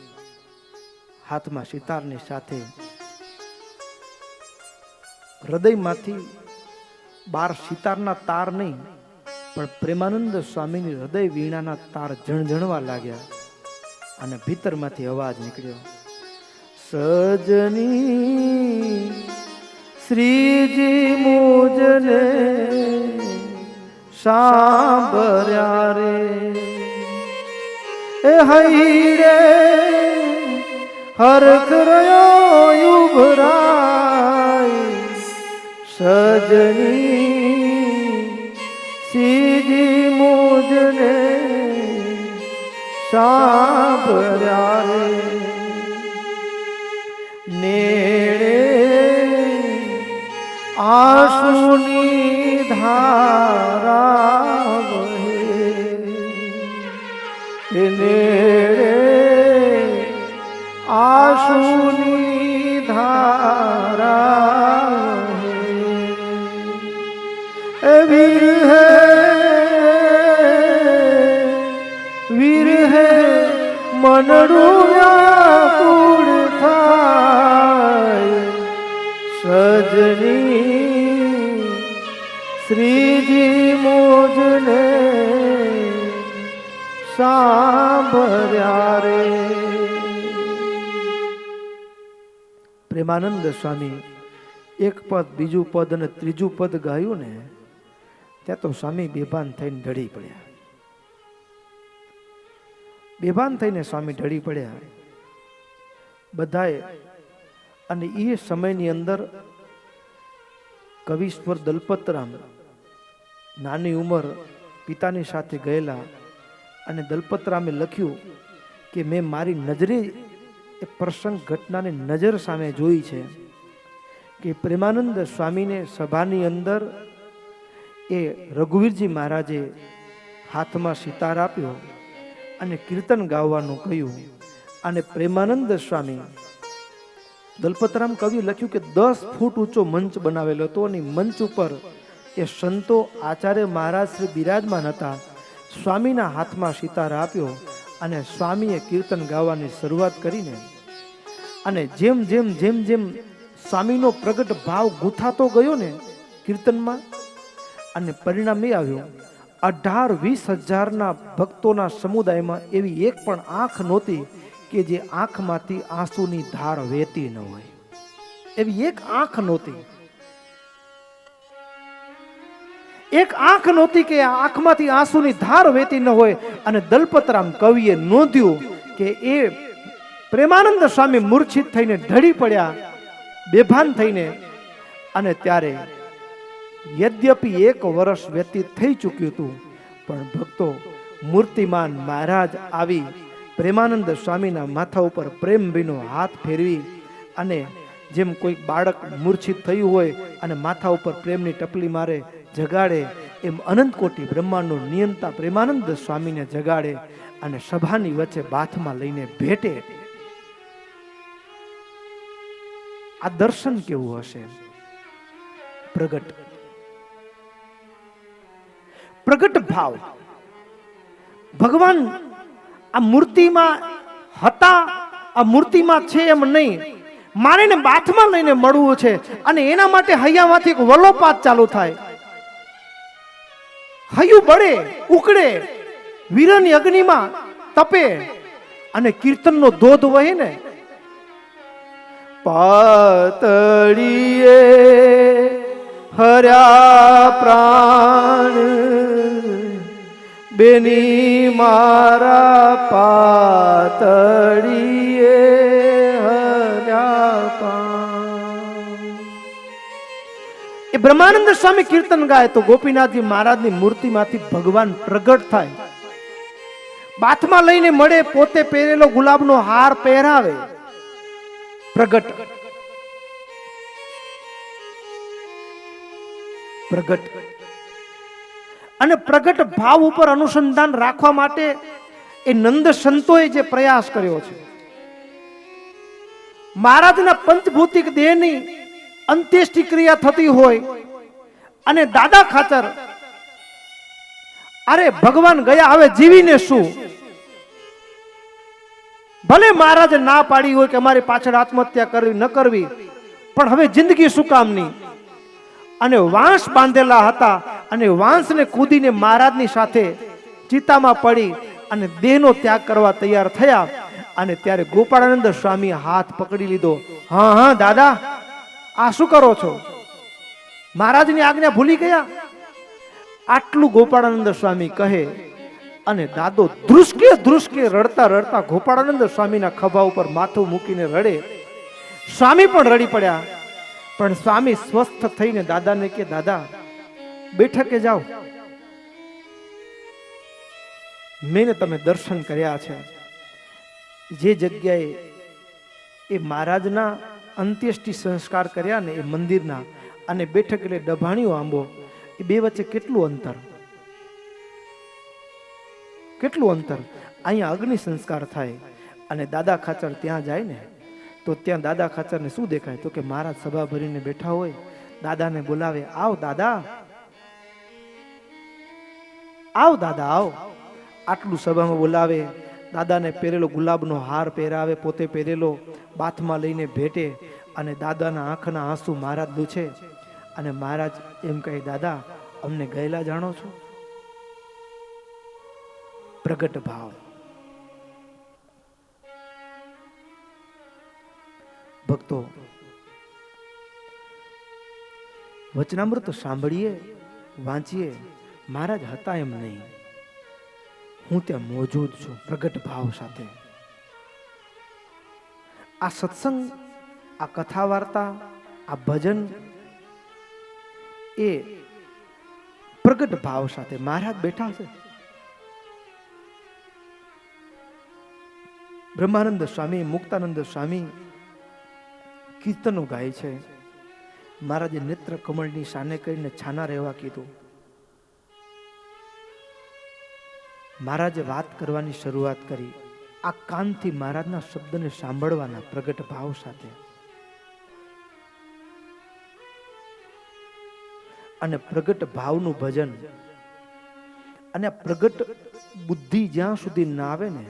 હાથમાં સિતારની સાથે હૃદયમાંથી 12 સિતારના તાર નહીં, પણ પ્રેમાનંદ સ્વામીની હૃદય વીણાના તાર ઝણઝણવા લાગ્યા અને ભીતરમાંથી અવાજ નીકળ્યો, સજની શ્રીજી મુજને સાંભળ્યા રે, એ હૈરે હરખ રહ્યો યુભરાય, સજની શ્રીજી મુજને સાંભળ્યા રે, નેડે આંસુની ધારા વહે, નેડે આંસુની ધારા વહે, વીર હે મનડું વ્યાકુળ થાય, સજની શ્રીજી મુજને સાંભળ્યા રે. પ્રેમાનંદ સ્વામી એક પદ, બીજું પદ અને ત્રીજું પદ ગાયું ને ત્યાં તો સ્વામી બેભાન થઈને ઢળી પડ્યા. બેભાન થઈને સ્વામી ઢળી પડ્યા બધાએ. અને એ સમયની અંદર કવિશ્વર દલપતરામ નાની ઉંમર પિતાની સાથે ગયેલા અને દલપતરામે લખ્યું કે મેં મારી નજરે એ પ્રસંગ ઘટનાને નજર સામે જોઈ છે કે પ્રેમાનંદ સ્વામીને સભાની અંદર એ રઘુવીરજી મહારાજે હાથમાં સિતાર આપ્યો અને કીર્તન ગાવાનું કહ્યું અને પ્રેમાનંદ સ્વામી દલપતરામ કવિ લખ્યું કે 10 ફૂટ ઊંચો મંચ બનાવેલો હતો અને મંચ ઉપર એ સંતો આચાર્ય મહારાજ શ્રી બિરાજમાન હતા. સ્વામીના હાથમાં સિતાર આપ્યો અને સ્વામીએ કીર્તન ગાવાની શરૂઆત કરીને અને જેમ જેમ જેમ જેમ સ્વામીનો પ્રગટ ભાવ ગૂંથાતો ગયો ને કીર્તનમાં અને પરિણામ એ આવ્યું 18-20 હજારના ભક્તોના સમુદાયમાં એવી એક પણ આંખ નહોતી કે જે આંખમાંથી આંસુની ધાર વહેતી ન હોય. એવી એક આંખ નહોતી, એક આંખ નહોતી કે આંખમાંથી આંસુની ધાર વહેતી ન હોય. અને દલપતરામ કવિએ નોંધ્યું કે એ પ્રેમાનંદ સ્વામી મૂર્છિત થઈને ઢળી પડ્યા, બેભાન થઈને. અને ત્યારે યદ્યપિ 1 વર્ષ વ્યતીત થઈ ચૂક્યું હતું, પણ ભક્તો મૂર્તિમાન મહારાજ આવી પ્રેમાનંદ સ્વામીના માથા ઉપર પ્રેમ ભીનો હાથ ફેરવી અને જેમ કોઈ બાળક મૂર્છિત થયું હોય અને માથા ઉપર પ્રેમની ટપલી મારે જગાડે, એમ અનંત કોટી બ્રહ્માંડનો નિયંતા પ્રેમાનંદ સ્વામીને જગાડે અને સભાની વચ્ચે બાથમાં લઈને ભેટે. આ દર્શન કેવું હશે? પ્રગટ ભાવ. ભગવાન આ મૂર્તિમાં હતા, આ મૂર્તિમાં છે એમ નહીં, મારે ને બાથમાં લઈને મળવું છે. અને એના માટે હૈયામાંથી એક વલોપાત ચાલુ થાય, હૈયું બળે, ઉકળે, વીરની અગ્નિમાં તપે અને કીર્તનનો ધોધ વહે ને. પાતળીએ હર્યા પ્રાણ બેની મારા, પાતળીએ હર્યા પ્રાણ. એ બ્રહ્માનંદ સ્વામી કીર્તન ગાય તો ગોપીનાથજી મહારાજની મૂર્તિમાંથી ભગવાન પ્રગટ થાય, બાથમાં લઈને મળે, પોતે પહેરેલો ગુલાબનો હાર પહેરાવે. પ્રગટ અને પ્રગટ ભાવ ઉપર અનુસંધાન રાખવા માટે એ નંદ સંતોએ જે પ્રયાસ કર્યો છે. મહારાજના પંચભૌતિક દેહની અંત્યેષ્ટિ ક્રિયા થતી હોય અને દાદા ખાચર અરે ભગવાન ગયા, હવે જીવીને શું? ભલે મહારાજે ના પાડી હોય કે અમારી પાછળ આત્મહત્યા કરવી ન કરવી, પણ હવે જિંદગી શું કામની? અને વાંસ બાંધેલા હતા અને વાંસને કૂદીને મહારાજની સાથે ચિતામાં પડી અને દેહનો ત્યાગ કરવા તૈયાર થયા. અને ત્યારે ગોપાળાનંદ સ્વામી હાથ પકડી લીધો. હા હા દાદા, આ શું કરો છો? મહારાજની આજ્ઞા ભૂલી ગયા? આટલું ગોપાળાનંદ સ્વામી કહે અને દાદો ધ્રુસકે ધ્રુસકે રડતા રડતા ગોપાળાનંદ સ્વામીના ખભા ઉપર માથું મૂકીને રડે. સ્વામી પણ રડી પડ્યા. પણ સ્વામી સ્વસ્થ થઈને દાદાને કે દાદા બેઠકે જાઓ, મેં તમે દર્શન કર્યા છે. જે જગ્યાએ એ મહારાજના અંત્યેષ્ટિ સંસ્કાર કર્યા ને એ મંદિરના અને બેઠક એટલે ડભાણીઓ આંબો, એ બે વચ્ચે કેટલું અંતર, કેટલું અંતર. અહીંયા અગ્નિ સંસ્કાર થાય અને દાદા ખાચર ત્યાં જાય ને તો ત્યાં દાદા ખાચરને શું દેખાય? તો કે મહારાજ સભા ભરીને બેઠા હોય, દાદાને બોલાવે, આવ દાદા, આવ દાદા, આવ. આટલું સભામાં બોલાવે, દાદાને પહેરેલો ગુલાબનો હાર પહેરાવે, પોતે પહેરેલો, બાથમાં લઈને ભેટે અને દાદાના આંખના આંસુ મહારાજ લૂછે. અને મહારાજ એમ કહે, દાદા અમને ગયેલા જાણો છો? પ્રગટ ભાવ. ભક્તો વચનામૃત સાંભળીએ, વાંચીએ. મહારાજ હતા એમ નહીં, હું ત્યાં મોજૂદ છું પ્રગટ ભાવ સાથે. આ સત્સંગ, આ કથા વાર્તા, આ ભજન એ પ્રગટ ભાવ સાથે મહારાજ બેઠા છે. બ્રહ્માનંદ સ્વામી, મુક્તાનંદ સ્વામી કીર્તનો ગાય છે. મહારાજે નેત્ર કમળની સાને કરીને છાના રહેવા કીધું. મહારાજે વાત કરવાની શરૂઆત કરી. આ કાનથી મહારાજના શબ્દને સાંભળવાના પ્રગટ ભાવ સાથે. અને પ્રગટ ભાવનું ભજન અને પ્રગટ બુદ્ધિ જ્યાં સુધી ના આવે ને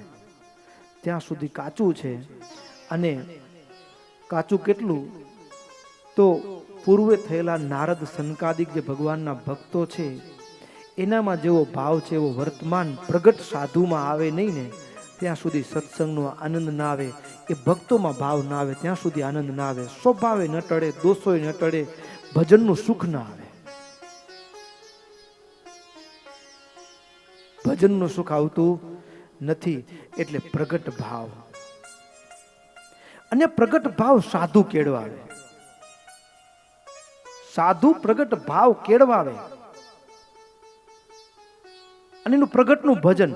ત્યાં સુધી કાચું છે. અને કાચું કેટલું તો પૂર્વે થયેલા નારદ સનકાદિક જે ભગવાનના ભક્તો છે એનામાં જેવો ભાવ છે એવો વર્તમાન પ્રગટ સાધુમાં આવે નહીં ને ત્યાં સુધી સત્સંગનો આનંદ ના આવે. એ ભક્તોમાં ભાવ ના આવે ત્યાં સુધી આનંદ ના આવે. સ્વભાવે ન ટળે, દોષોય ન ટળે, ભજનનું સુખ ના આવે. ભજનનું સુખ આવતું નથી. એટલે પ્રગટ ભાવ, અને પ્રગટ ભાવ સાધુ કેળવાવે. સાધુ પ્રગટ ભાવ કેળવાવે અને એનું પ્રગટનું ભજન.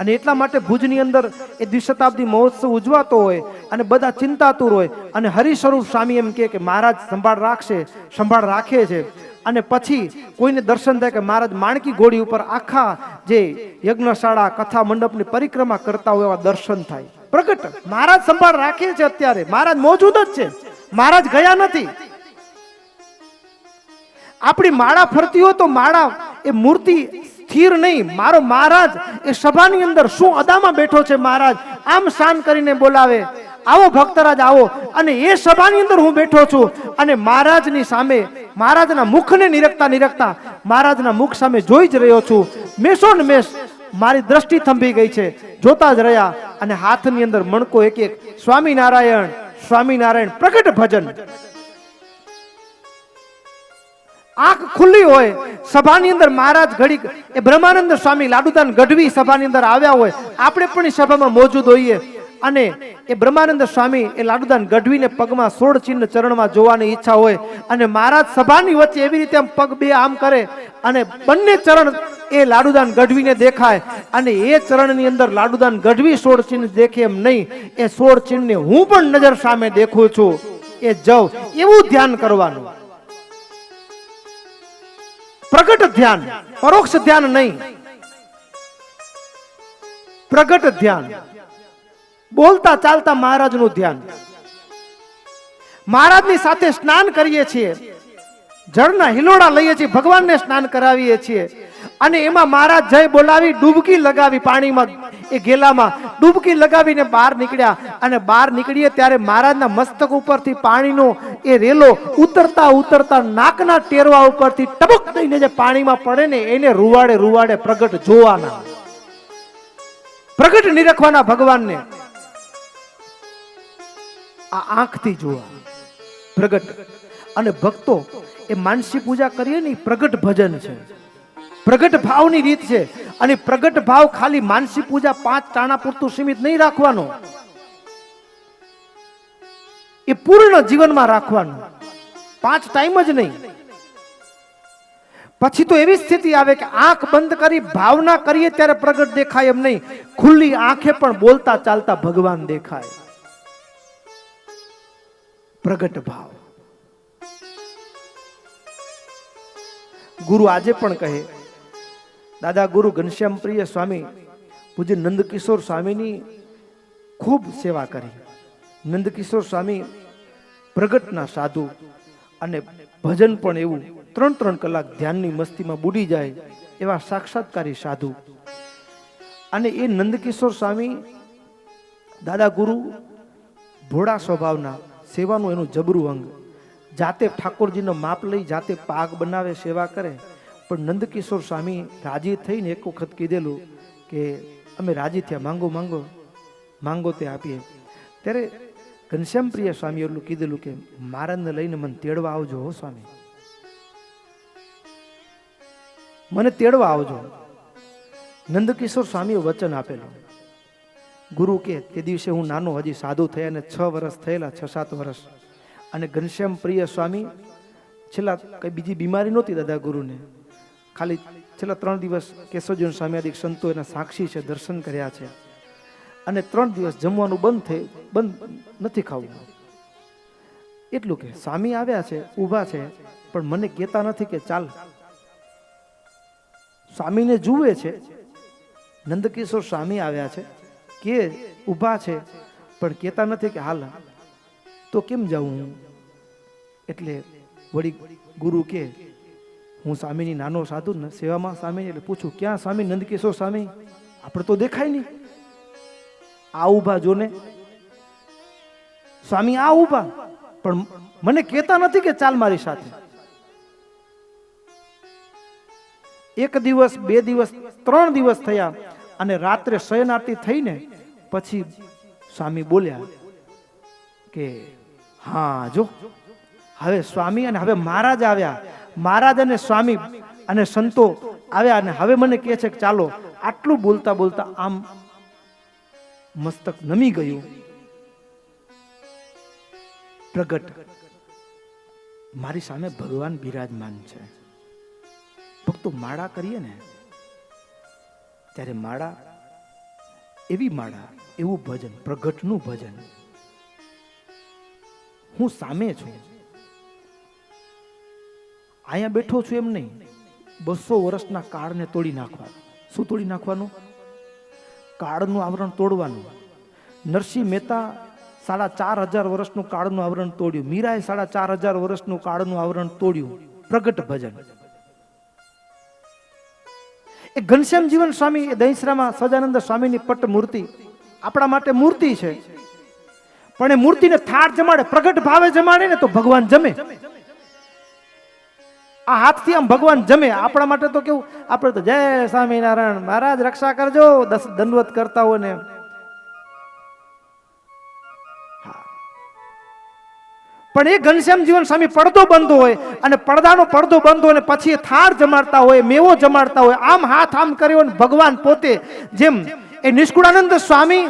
અને એટલા માટે ભુજની અંદર એ દ્વિશતાબ્દી મહોત્સવ ઉજવાતો હોય અને બધા ચિંતાતુર હોય અને હરિસ્વરૂપ સ્વામી એમ કે મહારાજ સંભાળ રાખશે, સંભાળ રાખે છે. અને પછી કોઈને દર્શન થાય કે મહારાજ માણકી ઘોડી ઉપર આખા જે યજ્ઞશાળા કથા મંડપની પરિક્રમા કરતા હોય એવા દર્શન થાય. પ્રગટ મહારાજ સંભાળ રાખે છે. અત્યારે મહારાજ મોજૂદ જ છે, મહારાજ ગયા નથી. આપણી માળા ફરતી હોય તો માળા એ મૂર્તિ સ્થિર નહીં. મારો મહારાજ એ સભાની અંદર શું અદામાં બેઠો છે. મહારાજ આમ શાન કરીને બોલાવે, આવો ભક્તરાજ આવો. અને એ સભાની અંદર હું બેઠો છું અને મહારાજની સામે મહારાજના મુખને નિરખતા નિરખતા મહારાજના મુખ સામે જોઈ જ રહ્યો છું. મેસો ને મેસ મારી દ્રષ્ટિ થંભી ગઈ છે, જોતા જ રહ્યા. અને હાથની અંદર મણકો એક એક સ્વામિનારાયણ સ્વામિનારાયણ પ્રગટ ભજન. આંખ ખુલ્લી હોય સભાની અંદર મહારાજ ઘડીક એ બ્રહ્માનંદ સ્વામી લાડુદાન ગઢવી સભાની અંદર આવ્યા હોય, આપણે પણ એ સભામાં મોજૂદ હોઈએ અને એ બ્રહ્માનંદ સ્વામી એ લાડુદાન ગઢવીને પગમાં 16 ચિહ્ન ચરણમાં જોવાની ઈચ્છા હોય અને મહારાજ સભાની વચ્ચે એવી રીતે આમ પગ બે આમ કરે અને બંને ચરણ એ લાડુદાન ગઢવીને દેખાય અને એ ચરણની અંદર લાડુદાન ગઢવી 16 ચિહ્ન દેખે એમ નહીં, એ 16 ચિહ્નને હું પણ નજર સામે દેખું છું. એ જવ એવું ધ્યાન કરવાનું. પ્રગટ ધ્યાન, પરોક્ષ ધ્યાન નહીં, પ્રગટ ધ્યાન. બોલતા ચાલતા મહારાજનું ધ્યાન. મહારાજની સાથે સ્નાન કરીએ છીએ, જળના હિલોડા લઈએ છીએ, ભગવાનને સ્નાન કરાવીએ છીએ અને એમાં મહારાજ જય બોલાવી ડૂબકી લગાવી પાણીમાં, એ ગેલામાં ડૂબકી લગાવીને બહાર નીકળ્યા અને બહાર નીકળીએ ત્યારે મહારાજના મસ્તક ઉપરથી પાણીનો એ રેલો ઉતરતા ઉતરતા નાકના ટેરવા ઉપરથી ટપક દઈને જે પાણીમાં પડે ને એને રૂવાડે રૂવાડે પ્રગટ જોવાના, પ્રગટ નિરખવાના ભગવાનને. આ આંખથી જોવા પ્રગટ. અને ભક્તો એ માનસી પૂજા કરીએ ને પ્રગટ ભજન છે, પ્રગટ ભાવની રીત છે. અને પ્રગટ ભાવ ખાલી માનસી પૂજા 5 ટાણા પૂરતું સીમિત નહીં રાખવાનો, એ પૂર્ણ જીવનમાં રાખવાનું. 5 ટાઈમ જ નહીં. પછી તો એવી સ્થિતિ આવે કે આંખ બંધ કરી ભાવના કરીએ ત્યારે પ્રગટ દેખાય એમ નહીં, ખુલ્લી આંખે પણ બોલતા ચાલતા ભગવાન દેખાય. પ્રગટ ભાવ. ગુરુ આજે પણ કહે, દાદા ગુરુ ઘનશ્યામ પ્રિય સ્વામી પૂજ્ય નંદકિશોર સ્વામીની ખૂબ સેવા કરી. નંદકિશોર સ્વામી પ્રગટના સાધુ અને ભજન પણ એવું 3-3 કલાક ધ્યાનની મસ્તીમાં બુડી જાય એવા સાક્ષાત્કારી સાધુ. અને એ નંદકિશોર સ્વામી દાદા ગુરુ ભોળા સ્વભાવના, સેવાનું એનું જબરું અંગ. જાતે ઠાકોરજીનો માપ લઈ જાતે પાક બનાવે, સેવા કરે. પણ નંદકિશોર સ્વામી રાજી થઈને એક વખત કીધેલું કે અમે રાજી થયા, માંગો માંગો માંગો તે આપીએ. ત્યારે ઘનશ્યામ પ્રિય સ્વામી એટલું કીધેલું કે મહારાજને લઈને મને તેડવા આવજો હો સ્વામી, મને તેડવા આવજો. નંદકિશોર સ્વામીએ વચન આપેલું. ગુરુ કે તે દિવસે હું નાનો, હજી સાધુ થયા ને 6 વર્ષ થયેલા, 6-7 વર્ષ. અને ઘનશ્યામ પ્રિય સ્વામી છેલ્લા કઈ બીજી બીમારી નહોતી દાદા ગુરુને, ખાલી છેલ્લા 3 દિવસ કેશવજી સ્વામી સંતો એના સાક્ષી છે, દર્શન કર્યા છે, અને 3 દિવસ જમવાનું બંધ નથી ખાવું. એટલું કે સ્વામી આવ્યા છે, ઊભા છે, પણ મને કહેતા નથી કે ચાલ. સ્વામીને જુએ છે, નંદકિશોર સ્વામી આવ્યા છે, કે ઊભા છે, પણ કહેતા નથી કે હાલ તો કેમ જાઉં હું. એટલે વળી ગુરુ કે હું સ્વામીની નાનો સાધુ ને સેવામાં સ્વામી. એટલે પૂછું ક્યાં સ્વામી? નંદકિશોર સ્વામી આપણે તો દેખાય નહીં. આ ઊભા જોને સ્વામી, આ ઊભા, પણ મને કહેતા નથી કે ચાલ મારી સાથે. 1 દિવસ 2 દિવસ 3 દિવસ થયા અને રાત્રે શયન આરતી થઈને પછી સ્વામી બોલ્યા કે હા જો હવે સ્વામી અને હવે મહારાજ આવ્યા. મહારાજ અને સ્વામી અને સંતો આવ્યા અને હવે મને કહે છે કે ચાલો. આટલું બોલતા બોલતા આમ મસ્તક નમી ગયું. પ્રગટ મારી સામે ભગવાન બિરાજમાન છે. ભક્તો માળા કરીએ ને ત્યારે માળા, એવી માળા, એવું ભજન, પ્રગટનું ભજન. હું સામે છું, અહીંયા બેઠો છું એમ નહીં. 200 વર્ષના કાળને તોડી નાખવાનું. શું તોડી નાખવાનું? કાળનું આવરણ તોડવાનું. નરસિંહ મહેતા 4500 વર્ષનું કાળનું આવરણ તોડ્યું. મીરાએ 4500 વર્ષનું કાળનું આવરણ તોડ્યું. પ્રગટ ભજન. એ ઘનશ્યામ જીવન સ્વામી એ દહીંસરામાં સહજાનંદ સ્વામીની પટ્ટ મૂર્તિ આપણા માટે મૂર્તિ છે, પણ એ મૂર્તિને થાળ જમાડે, પ્રગટ ભાવે જમાડે ને તો ભગવાન જમે. આ હાથથી આમ ભગવાન જમે. આપણા માટે તો કેવું, આપણે તો જય સ્વામિનારાયણ મહારાજ રક્ષા કરજો દંડવત કરતા હોય ને. પણ એ ઘનશ્યામ જીવન સ્વામી પડદો બંધ હોય અને પડદાનો પડદો બંધ હોય અને પછી થાળ જમાડતા હોય, મેવો જમાડતા હોય, આમ હાથ આમ કર્યો ને ભગવાન પોતે. જેમ એ નિષ્કુળાનંદ સ્વામી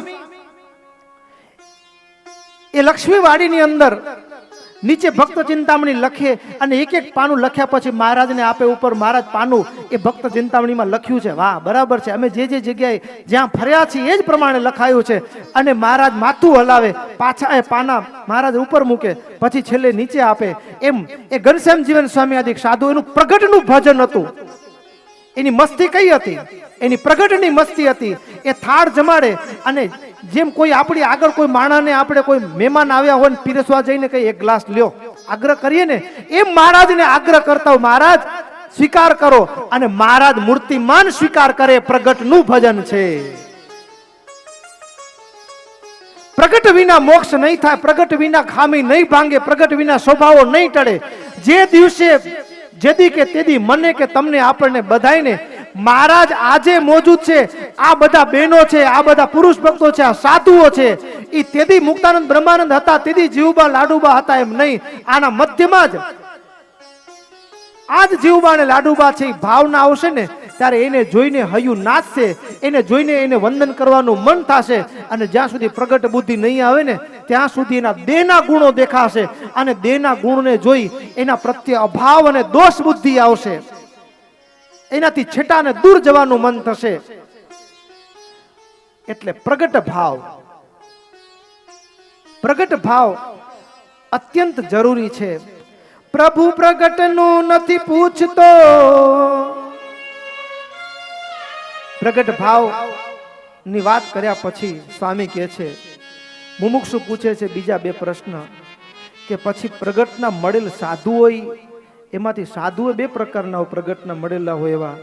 એ લક્ષ્મીવાડીની અંદર નીચે ભક્ત ચિંતામણી લખે અને એક એક પાનું લખ્યા પછી મહારાજને આપે ઉપર. મહારાજ પાનું એ ભક્ત ચિંતામણીમાં લખ્યું છે. વાહ, બરાબર છે. અમે જે જગ્યાએ જ્યાં ફર્યા છીએ એ જ પ્રમાણે લખાયું છે. અને મહારાજ માથું હલાવે, પાછા એ પાના મહારાજ ઉપર મૂકે, પછી છેલ્લે નીચે આપે. એમ એ ઘનશ્યામ જીવન સ્વામી આદિ સાધુ એનું પ્રગટનું ભજન હતું. એની મસ્તી કઈ હતી? એની પ્રગટની મસ્તી હતી. એ થાળ જમાડે અને જેમ કોઈ આપણી આગળ કોઈ માણસને આપણે કોઈ મહેમાન આવ્યા હોય ને પીરસવા જઈને કઈ એક ગ્લાસ લ્યો આગ્રહ કરીએ ને, એમ મહારાજને આગ્રહ કરતા હોય મહારાજ સ્વીકાર કરો. અને મહારાજ મૂર્તિમાન સ્વીકાર કરે. પ્રગટનું ભજન છે. પ્રગટ વિના મોક્ષ નહીં થાય, પ્રગટ વિના ખામી નહીં ભાંગે, પ્રગટ વિના સ્વભાવો નહીં ટળે. જે દિવસે જેદી કે તેદી મને કે તમને આપણને બધાઈને મહારાજ આજે મોજૂદ છે. આ બધા બહેનો છે, આ બધા પુરુષ ભક્તો છે, આ સાધુઓ છે, એ તેદી મુક્તાનંદ બ્રહ્માનંદ હતા, તેદી જીવબા લાડુબા હતા એમ નહીં. આના મધ્યમાં જ આજ જીવબા અને લાડુબા છે એ ભાવના આવશે ને ત્યારે એને જોઈને હૈયું નાચશે, એને જોઈને એને વંદન કરવાનું મન થશે. અને જ્યાં સુધી પ્રગટ બુદ્ધિ નહીં આવે ને ત્યાં સુધી એના દેહના ગુણો દેખાશે અને દેહના ગુણને જોઈ એના પ્રત્યે અભાવ અને દોષ બુદ્ધિ આવશે. એનાથી છેટાને દૂર જવાનું મન થશે. એટલે પ્રગટ ભાવ અત્યંત જરૂરી છે. પ્રભુ પ્રગટનું નથી પૂછતો. પ્રગટ ભાવ ની વાત કર્યા પછી સ્વામી કહે છે, મુમુક્ષુ પૂછે છે બીજા 2 પ્રશ્ન કે પછી પ્રગટના મળેલ સાધુ હોય એમાંથી સાધુઓ 2 પ્રકારના પ્રગટના મળેલા હોય એવા,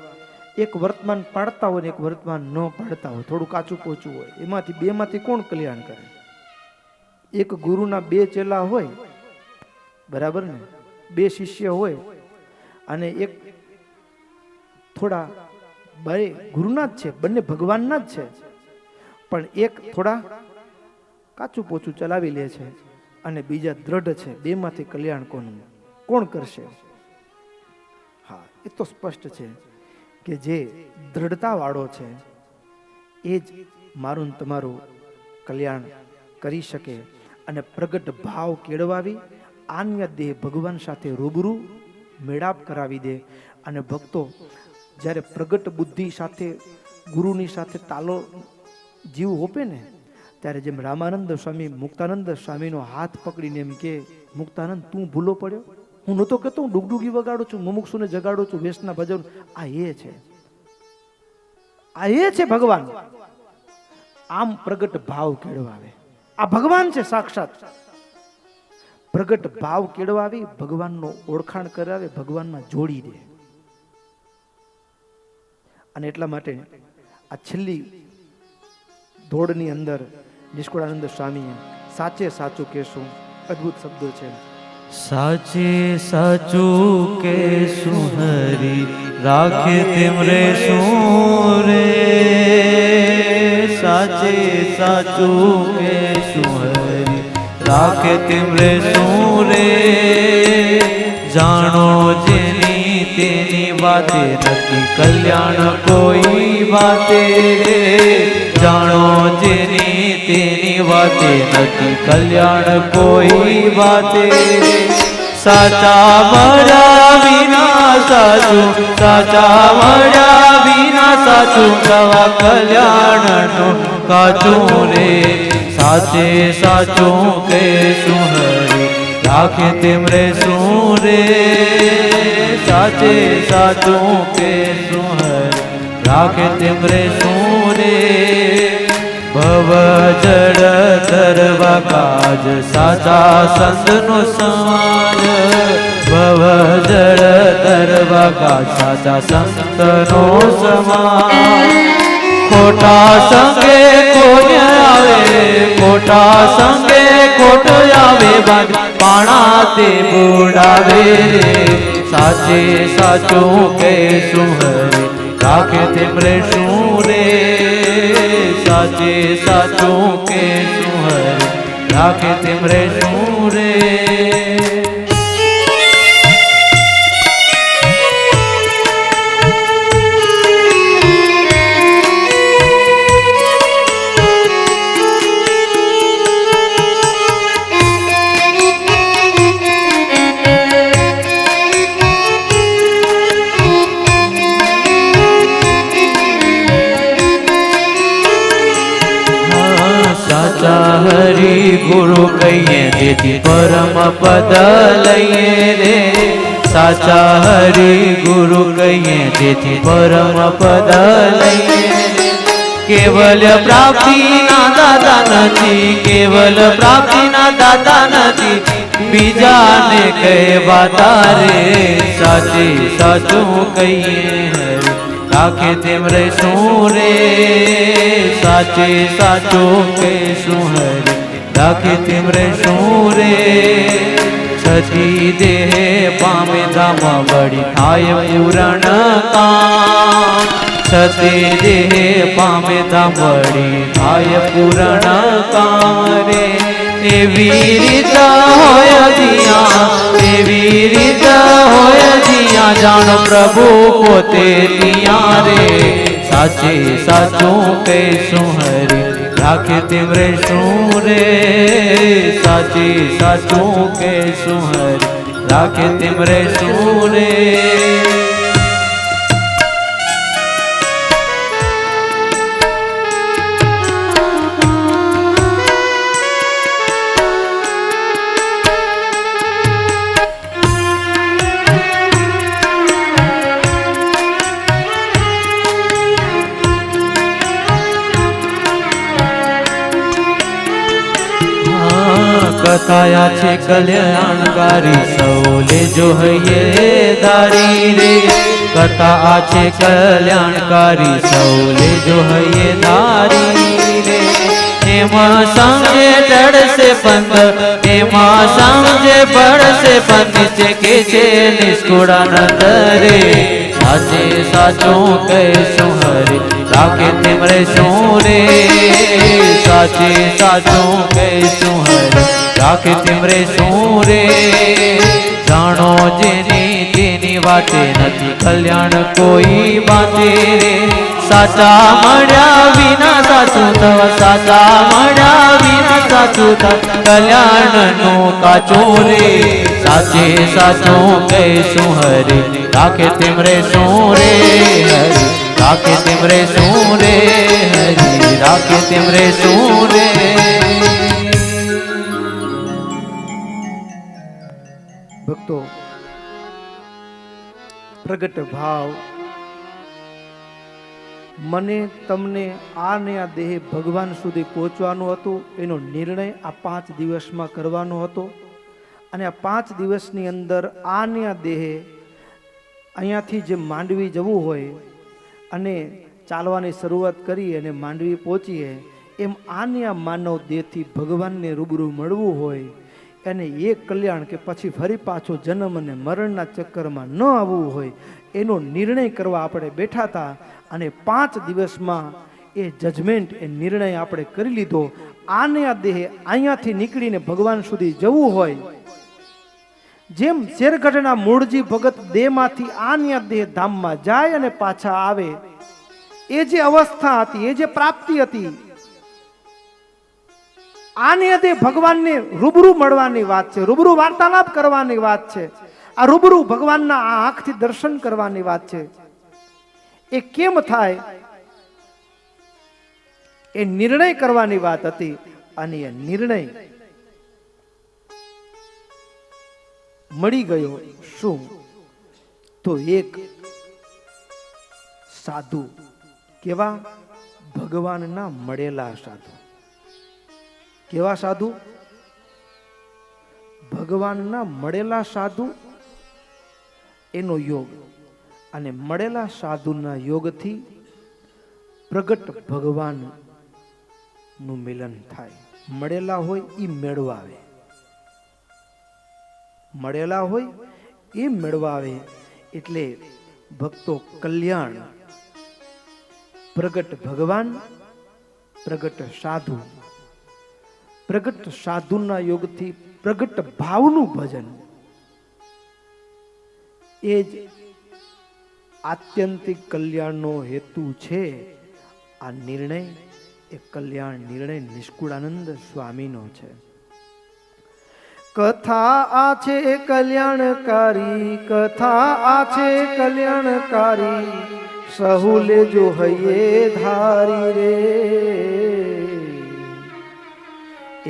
એક વર્તમાન પાડતા હોય ને એક વર્તમાન ન પાડતા હોય, થોડું કાચું પોચું હોય. એમાંથી 2 માંથી કોણ કલ્યાણ કરે? એક ગુરુના 2 ચેલા હોય, બરાબર ને, 2 શિષ્ય હોય અને એક થોડા ગુરુના જ છે, બંને ભગવાનના જ છે, પણ એક થોડા કાચું પોચું ચલાવી લે છે અને બીજા દ્રઢ છે. 2 માંથી કલ્યાણ કોણ કરશે? હા, એ તો સ્પષ્ટ છે કે જે દ્રઢતા વાળો છે એ જ મારું તમારું કલ્યાણ કરી શકે. અને પ્રગટ ભાવ કેળવાવી આન્ય દેહ ભગવાન સાથે રૂબરૂ મેળાપ કરાવી દે. અને ભક્તો જ્યારે પ્રગટ બુદ્ધિ સાથે ગુરુની સાથે તાલો જીવ હોપે ને, ત્યારે જેમ રામાનંદ સ્વામી મુક્તાનંદ સ્વામીનો હાથ પકડીને એમ કે, મુક્તાનંદ તું ભૂલો પડ્યો, હું નહોતો કહેતો હું ડુગડુગી વગાડું છું, મુમુક્ષુને જગાડું છું, વેશના ભજન, આ એ છે, આ એ છે ભગવાન. આમ પ્રગટ ભાવ કેળવાવે, આ ભગવાન છે સાક્ષાત. પ્રગટ ભાવ કેળવાવી, ભગવાનનો ઓળખાણ કરાવે, ભગવાનમાં જોડી દે. અને એટલા માટે આ છેલ્લી દોડની અંદર નિષ્કુળાનંદ સ્વામીએ સાચે સાચું કહેશું અદ્ભુત શબ્દો છે. સાચે સાચું કે સુહરી રાખે તેમરે શું રે, સાચે સાચું કે સુહરી રાખે તેમરે શું રે, જાણો જેની તેની વાતે નથી કલ્યાણ કોઈ વાતે રે, જાણો જેની તેની વાતે નથી કલ્યાણ કોઈ વાતે રે. સાચા મળ્યા વિના સાચું, સાચા મળ્યા વિના સાચું, નવા કલ્યાણનું કાચું રે. સાચે સાચું કે સુહરી રાખે તેમરે શું રે, સાચે સાચું કે સુહરી રાખે તેમરે શું રે. ભવ જડ તરવા કાજ સાચા સંતનો સમાજ, ભવ જડ તરવા કાજ સાચા સંતનો સમાજ. ખોટા સંગે કોણ આવે, ખોટા સંગે ખોટ આવે, બાદ પાણા તે બુડાવે રે. સાચે સાચું કે સુહરી રાખે તેમરે શું રે, સાચે સાચું કે સુહરી રાખે તેમરે શું રે. હરી ગુરુ કહીએ જેથી પરમ પદ લઈએ રે, સાચા હરી ગુરુ કહીએ જેથી પરમ પદ લઈએ. કેવલ પ્રાપ્તિના દાદા નથી, કેવલ પ્રાપ્તિના દાદા નથી, બીજાને કહેવાતા રે. સાચે સાચું કહીએ હરી રાખે તેમરે શું રે, સાચે સાચું કે સુહરી રાખે તેમરે શું રે. છતી દેહ પામે ધામ વળી થાય પૂરણ કામ, છતી દેહ પામે ધામ વળી થાય પૂરણ કામ રે. એવી રીત હોય દિયા, એવી રીત હોય દિયા, જાણ પ્રભુ પોતે દિયા રે. સાચે સાચું કે સુહરી રાખે તેમરે શું રે, સાચે સાચું કે સુહરી રાખે તેમરે શું રે. કથાયા છે કલ્યાણકારી સૌલે જોઈએ દારી રે, કથા આ છે કલ્યાણકારી સૌલે જોઈએ દારી રે. એમાં સમજે ચડશે પંથ, એમાં સમજે પડશે પંથ, છે કે છે નિષ્કુળાનંદ રે. સાચે સાચું કહેશું હરી રાખે તેમરે શું રે, સાચે સાચું કહેશું હરી રાખે તેમરે શું રે. જાણો જેની તેની વાતે નથી કલ્યાણ કોઈ વાતે રે. સાચા મળ્યા વિના સાચું થવા, સાચા મળ્યા વિના સાચું થવા, કલ્યાણનું કાચું રે સાચે સાચું કહેશું હરે, રાખે તેમ રે શું રે હરે, રાખે તેમ રે શું રે હરે, રાખે તેમ રે શું રે. ભક્તો, પ્રગટ ભાવ મને તમને આ ને આ દેહ ભગવાન સુધી પહોંચવાનું હતું, એનો નિર્ણય આ 5 દિવસમાં કરવાનો હતો. અને આ 5 દિવસની અંદર આ ને આ દેહે અહીંયાથી જે માંડવી જવું હોય અને ચાલવાની શરૂઆત કરી અને માંડવી પહોંચીએ, એમ આને આ માનવ દેહથી ભગવાનને રૂબરૂ મળવું હોય અને એ કલ્યાણ કે પછી ફરી પાછો જન્મ અને મરણના ચક્કરમાં ન આવવું હોય, એનો નિર્ણય કરવા આપણે બેઠા હતા. અને 5 દિવસમાં એ જજમેન્ટ, એ નિર્ણય આપણે કરી લીધો. આને આ દેહ અહીંયાથી નીકળીને ભગવાન સુધી જવું હોય, જેમ શેરગઢના મૂળજી ભગત દેહમાંથી આને આ દેહ ધામમાં જાય અને પાછા આવે, એ જે અવસ્થા હતી, એ જે પ્રાપ્તિ હતી, આને તે ભગવાનને રૂબરૂ મળવાની વાત છે, રૂબરૂ વાર્તાલાપ કરવાની વાત છે, આ રૂબરૂ ભગવાનના આ આંખથી દર્શન કરવાની વાત છે. એ કેમ થાય એ નિર્ણય કરવાની વાત હતી. અને એ નિર્ણય મળી ગયો. શું? તો એક સાધુ, કેવા? ભગવાનના મળેલા સાધુ. કેવા સાધુ? ભગવાનના મળેલા સાધુ, એનો યોગ. અને મળેલા સાધુના યોગથી પ્રગટ ભગવાન નું મિલન થાય. મળેલા હોય એ મેળવાવે, મળેલા હોય એ મેળવાવે. એટલે ભક્તો, કલ્યાણ પ્રગટ ભગવાન, પ્રગટ સાધુ, પ્રગટ સાધુના યોગથી પ્રગટ ભાવનું ભજન, એ જ આત્યંતિક કલ્યાણનો હેતુ છે. આ નિર્ણય, એ કલ્યાણ નિર્ણય નિષ્કુળાનંદ સ્વામીનો છે. કથા આ છે કલ્યાણકારી, કથા આ છે કલ્યાણકારી, સહુ લેજો હૈયે ધારી રે.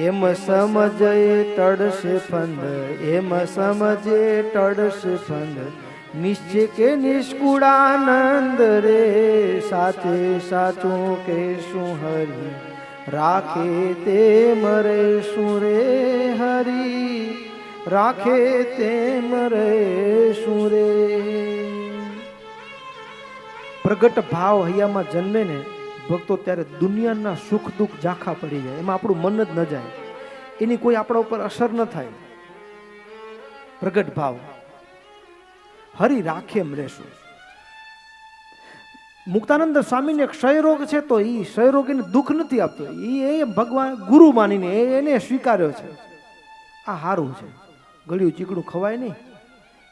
એમ સમજે ટળશે ફંદ, એમ સમજે ટળશે ફંદ, નિશ્ચય કે નિષ્કુળાનંદ રે. સાચે સાચું કહેશું હરી, રાખે તે મરે શું રે હરી, રાખે તે મરે શું રે. પ્રગટ ભાવ હૈયામાં જન્મે ને ભક્તો, ત્યારે દુનિયાના સુખ દુઃખ ઝાંખા પડી જાય, એમાં આપણું મન જ ન જાય, એની કોઈ આપણા ઉપર અસર ન થાય. પ્રગટ ભાવ હરી રાખે એમ રહેશું. મુક્તાનંદ સ્વામીને ક્ષય રોગ છે, તો એ ક્ષય રોગ એને દુઃખ નથી આપતો, એ ભગવાન ગુરુ માનીને એને સ્વીકાર્યો છે. આ સારું છે, ગળ્યું ચીકડું ખવાય નહીં,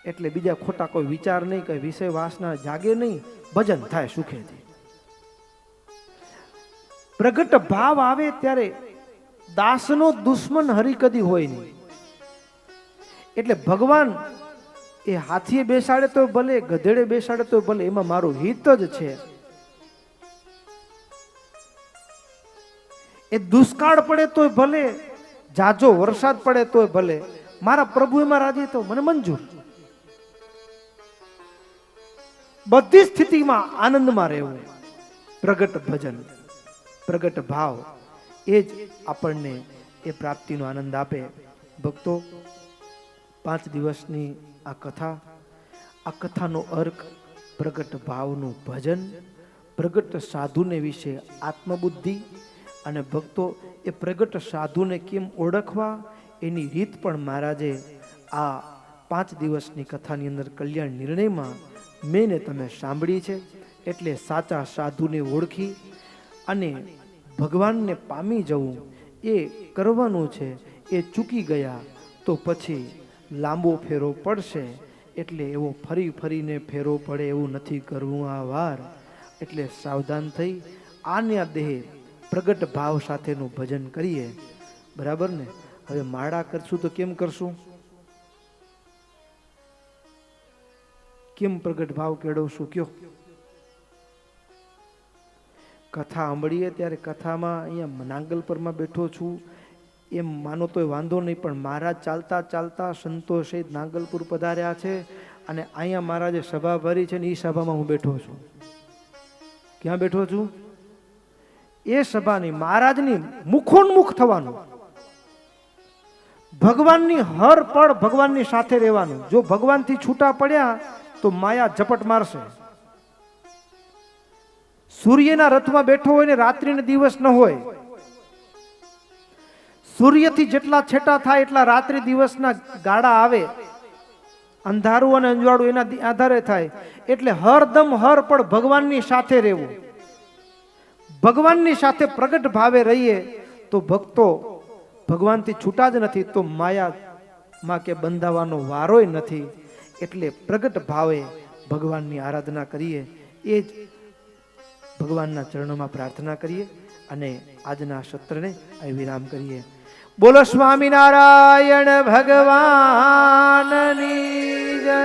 એટલે બીજા ખોટા કોઈ વિચાર નહીં, કોઈ વિષય વાસના જાગે નહીં, ભજન થાય સુખેથી. પ્રગટ ભાવ આવે ત્યારે દાસનો દુશ્મન હરી કદી હોય નહીં. એટલે ભગવાન એ હાથીએ બેસાડે તો ભલે, ગધેડે બેસાડે તો ભલે, એમાં મારું હિત જ છે. એ દુષ્કાળ પડે તોય ભલે, જાજો વરસાદ પડે તોય ભલે, મારા પ્રભુ એમાં રાજી તો મને મંજૂર. બધી સ્થિતિમાં આનંદમાં રહેવું. પ્રગટ ભજન, પ્રગટ ભાવ, એ જ આપણને એ પ્રાપ્તિનો આનંદ આપે. ભક્તો, 5 દિવસની આ કથા, આ કથાનો અર્ક પ્રગટ ભાવનું ભજન, પ્રગટ સાધુને વિશે આત્મબુદ્ધિ. અને ભક્તો, એ પ્રગટ સાધુને કેમ ઓળખવા એની રીત પણ મહારાજે આ 5 દિવસની કથાની અંદર કલ્યાણ નિર્ણયમાં મેં ને તમે સાંભળી છે. એટલે સાચા સાધુને ઓળખી અને ભગવાનને પામી જવું એ કરવાનું છે. એ ચૂકી ગયા તો પછી લાંબો ફેરો પડશે. એટલે એવો ફરી ફરીને ફેરો પડે એવું નથી કરવું આ વાર. એટલે સાવધાન થઈ આને દેહ પ્રગટ ભાવ સાથેનું ભજન કરીએ. બરાબર ને? હવે માળા કરશું તો કેમ કરશું? કેમ પ્રગટ ભાવ કેળવશું કયો? કથા સાંભળીએ ત્યારે કથામાં અહીંયા નાંગલપરમાં બેઠો છું એમ માનો તોય વાંધો નહીં, પણ મહારાજ ચાલતા ચાલતા સંતો સહિત નાંગલપુર પધાર્યા છે અને અહીંયા મહારાજે સભા ભરી છે ને એ સભામાં હું બેઠો છું. ક્યાં બેઠો છું? એ સભાની મહારાજની મુખોન્મુખ થવાનું, ભગવાનની હર પળ ભગવાનની સાથે રહેવાનું. જો ભગવાનથી છૂટા પડ્યા તો માયા ઝપટ મારશે. સૂર્યના રથમાં બેઠો હોય ને રાત્રિ ને દિવસ ન હોય, સૂર્યથી જેટલા છેટા થાય એટલા રાત્રિ દિવસના ગાળા આવે, અંધારું અને અંજવાળું એના આધારે થાય. એટલે હરદમ હર પળ ભગવાનની સાથે રહેવું, ભગવાનની સાથે પ્રગટ ભાવે રહીએ તો ભક્તો ભગવાનથી છૂટા જ નથી તો માયામાં કે બંધાવાનો વારોય નથી. એટલે પ્રગટ ભાવે ભગવાનની આરાધના કરીએ, એ જ ભગવાનના ચરણોમાં પ્રાર્થના કરીએ અને આજના સત્રને અહીં વિરામ કરીએ. બોલો સ્વામિનારાયણ ભગવાનની જય.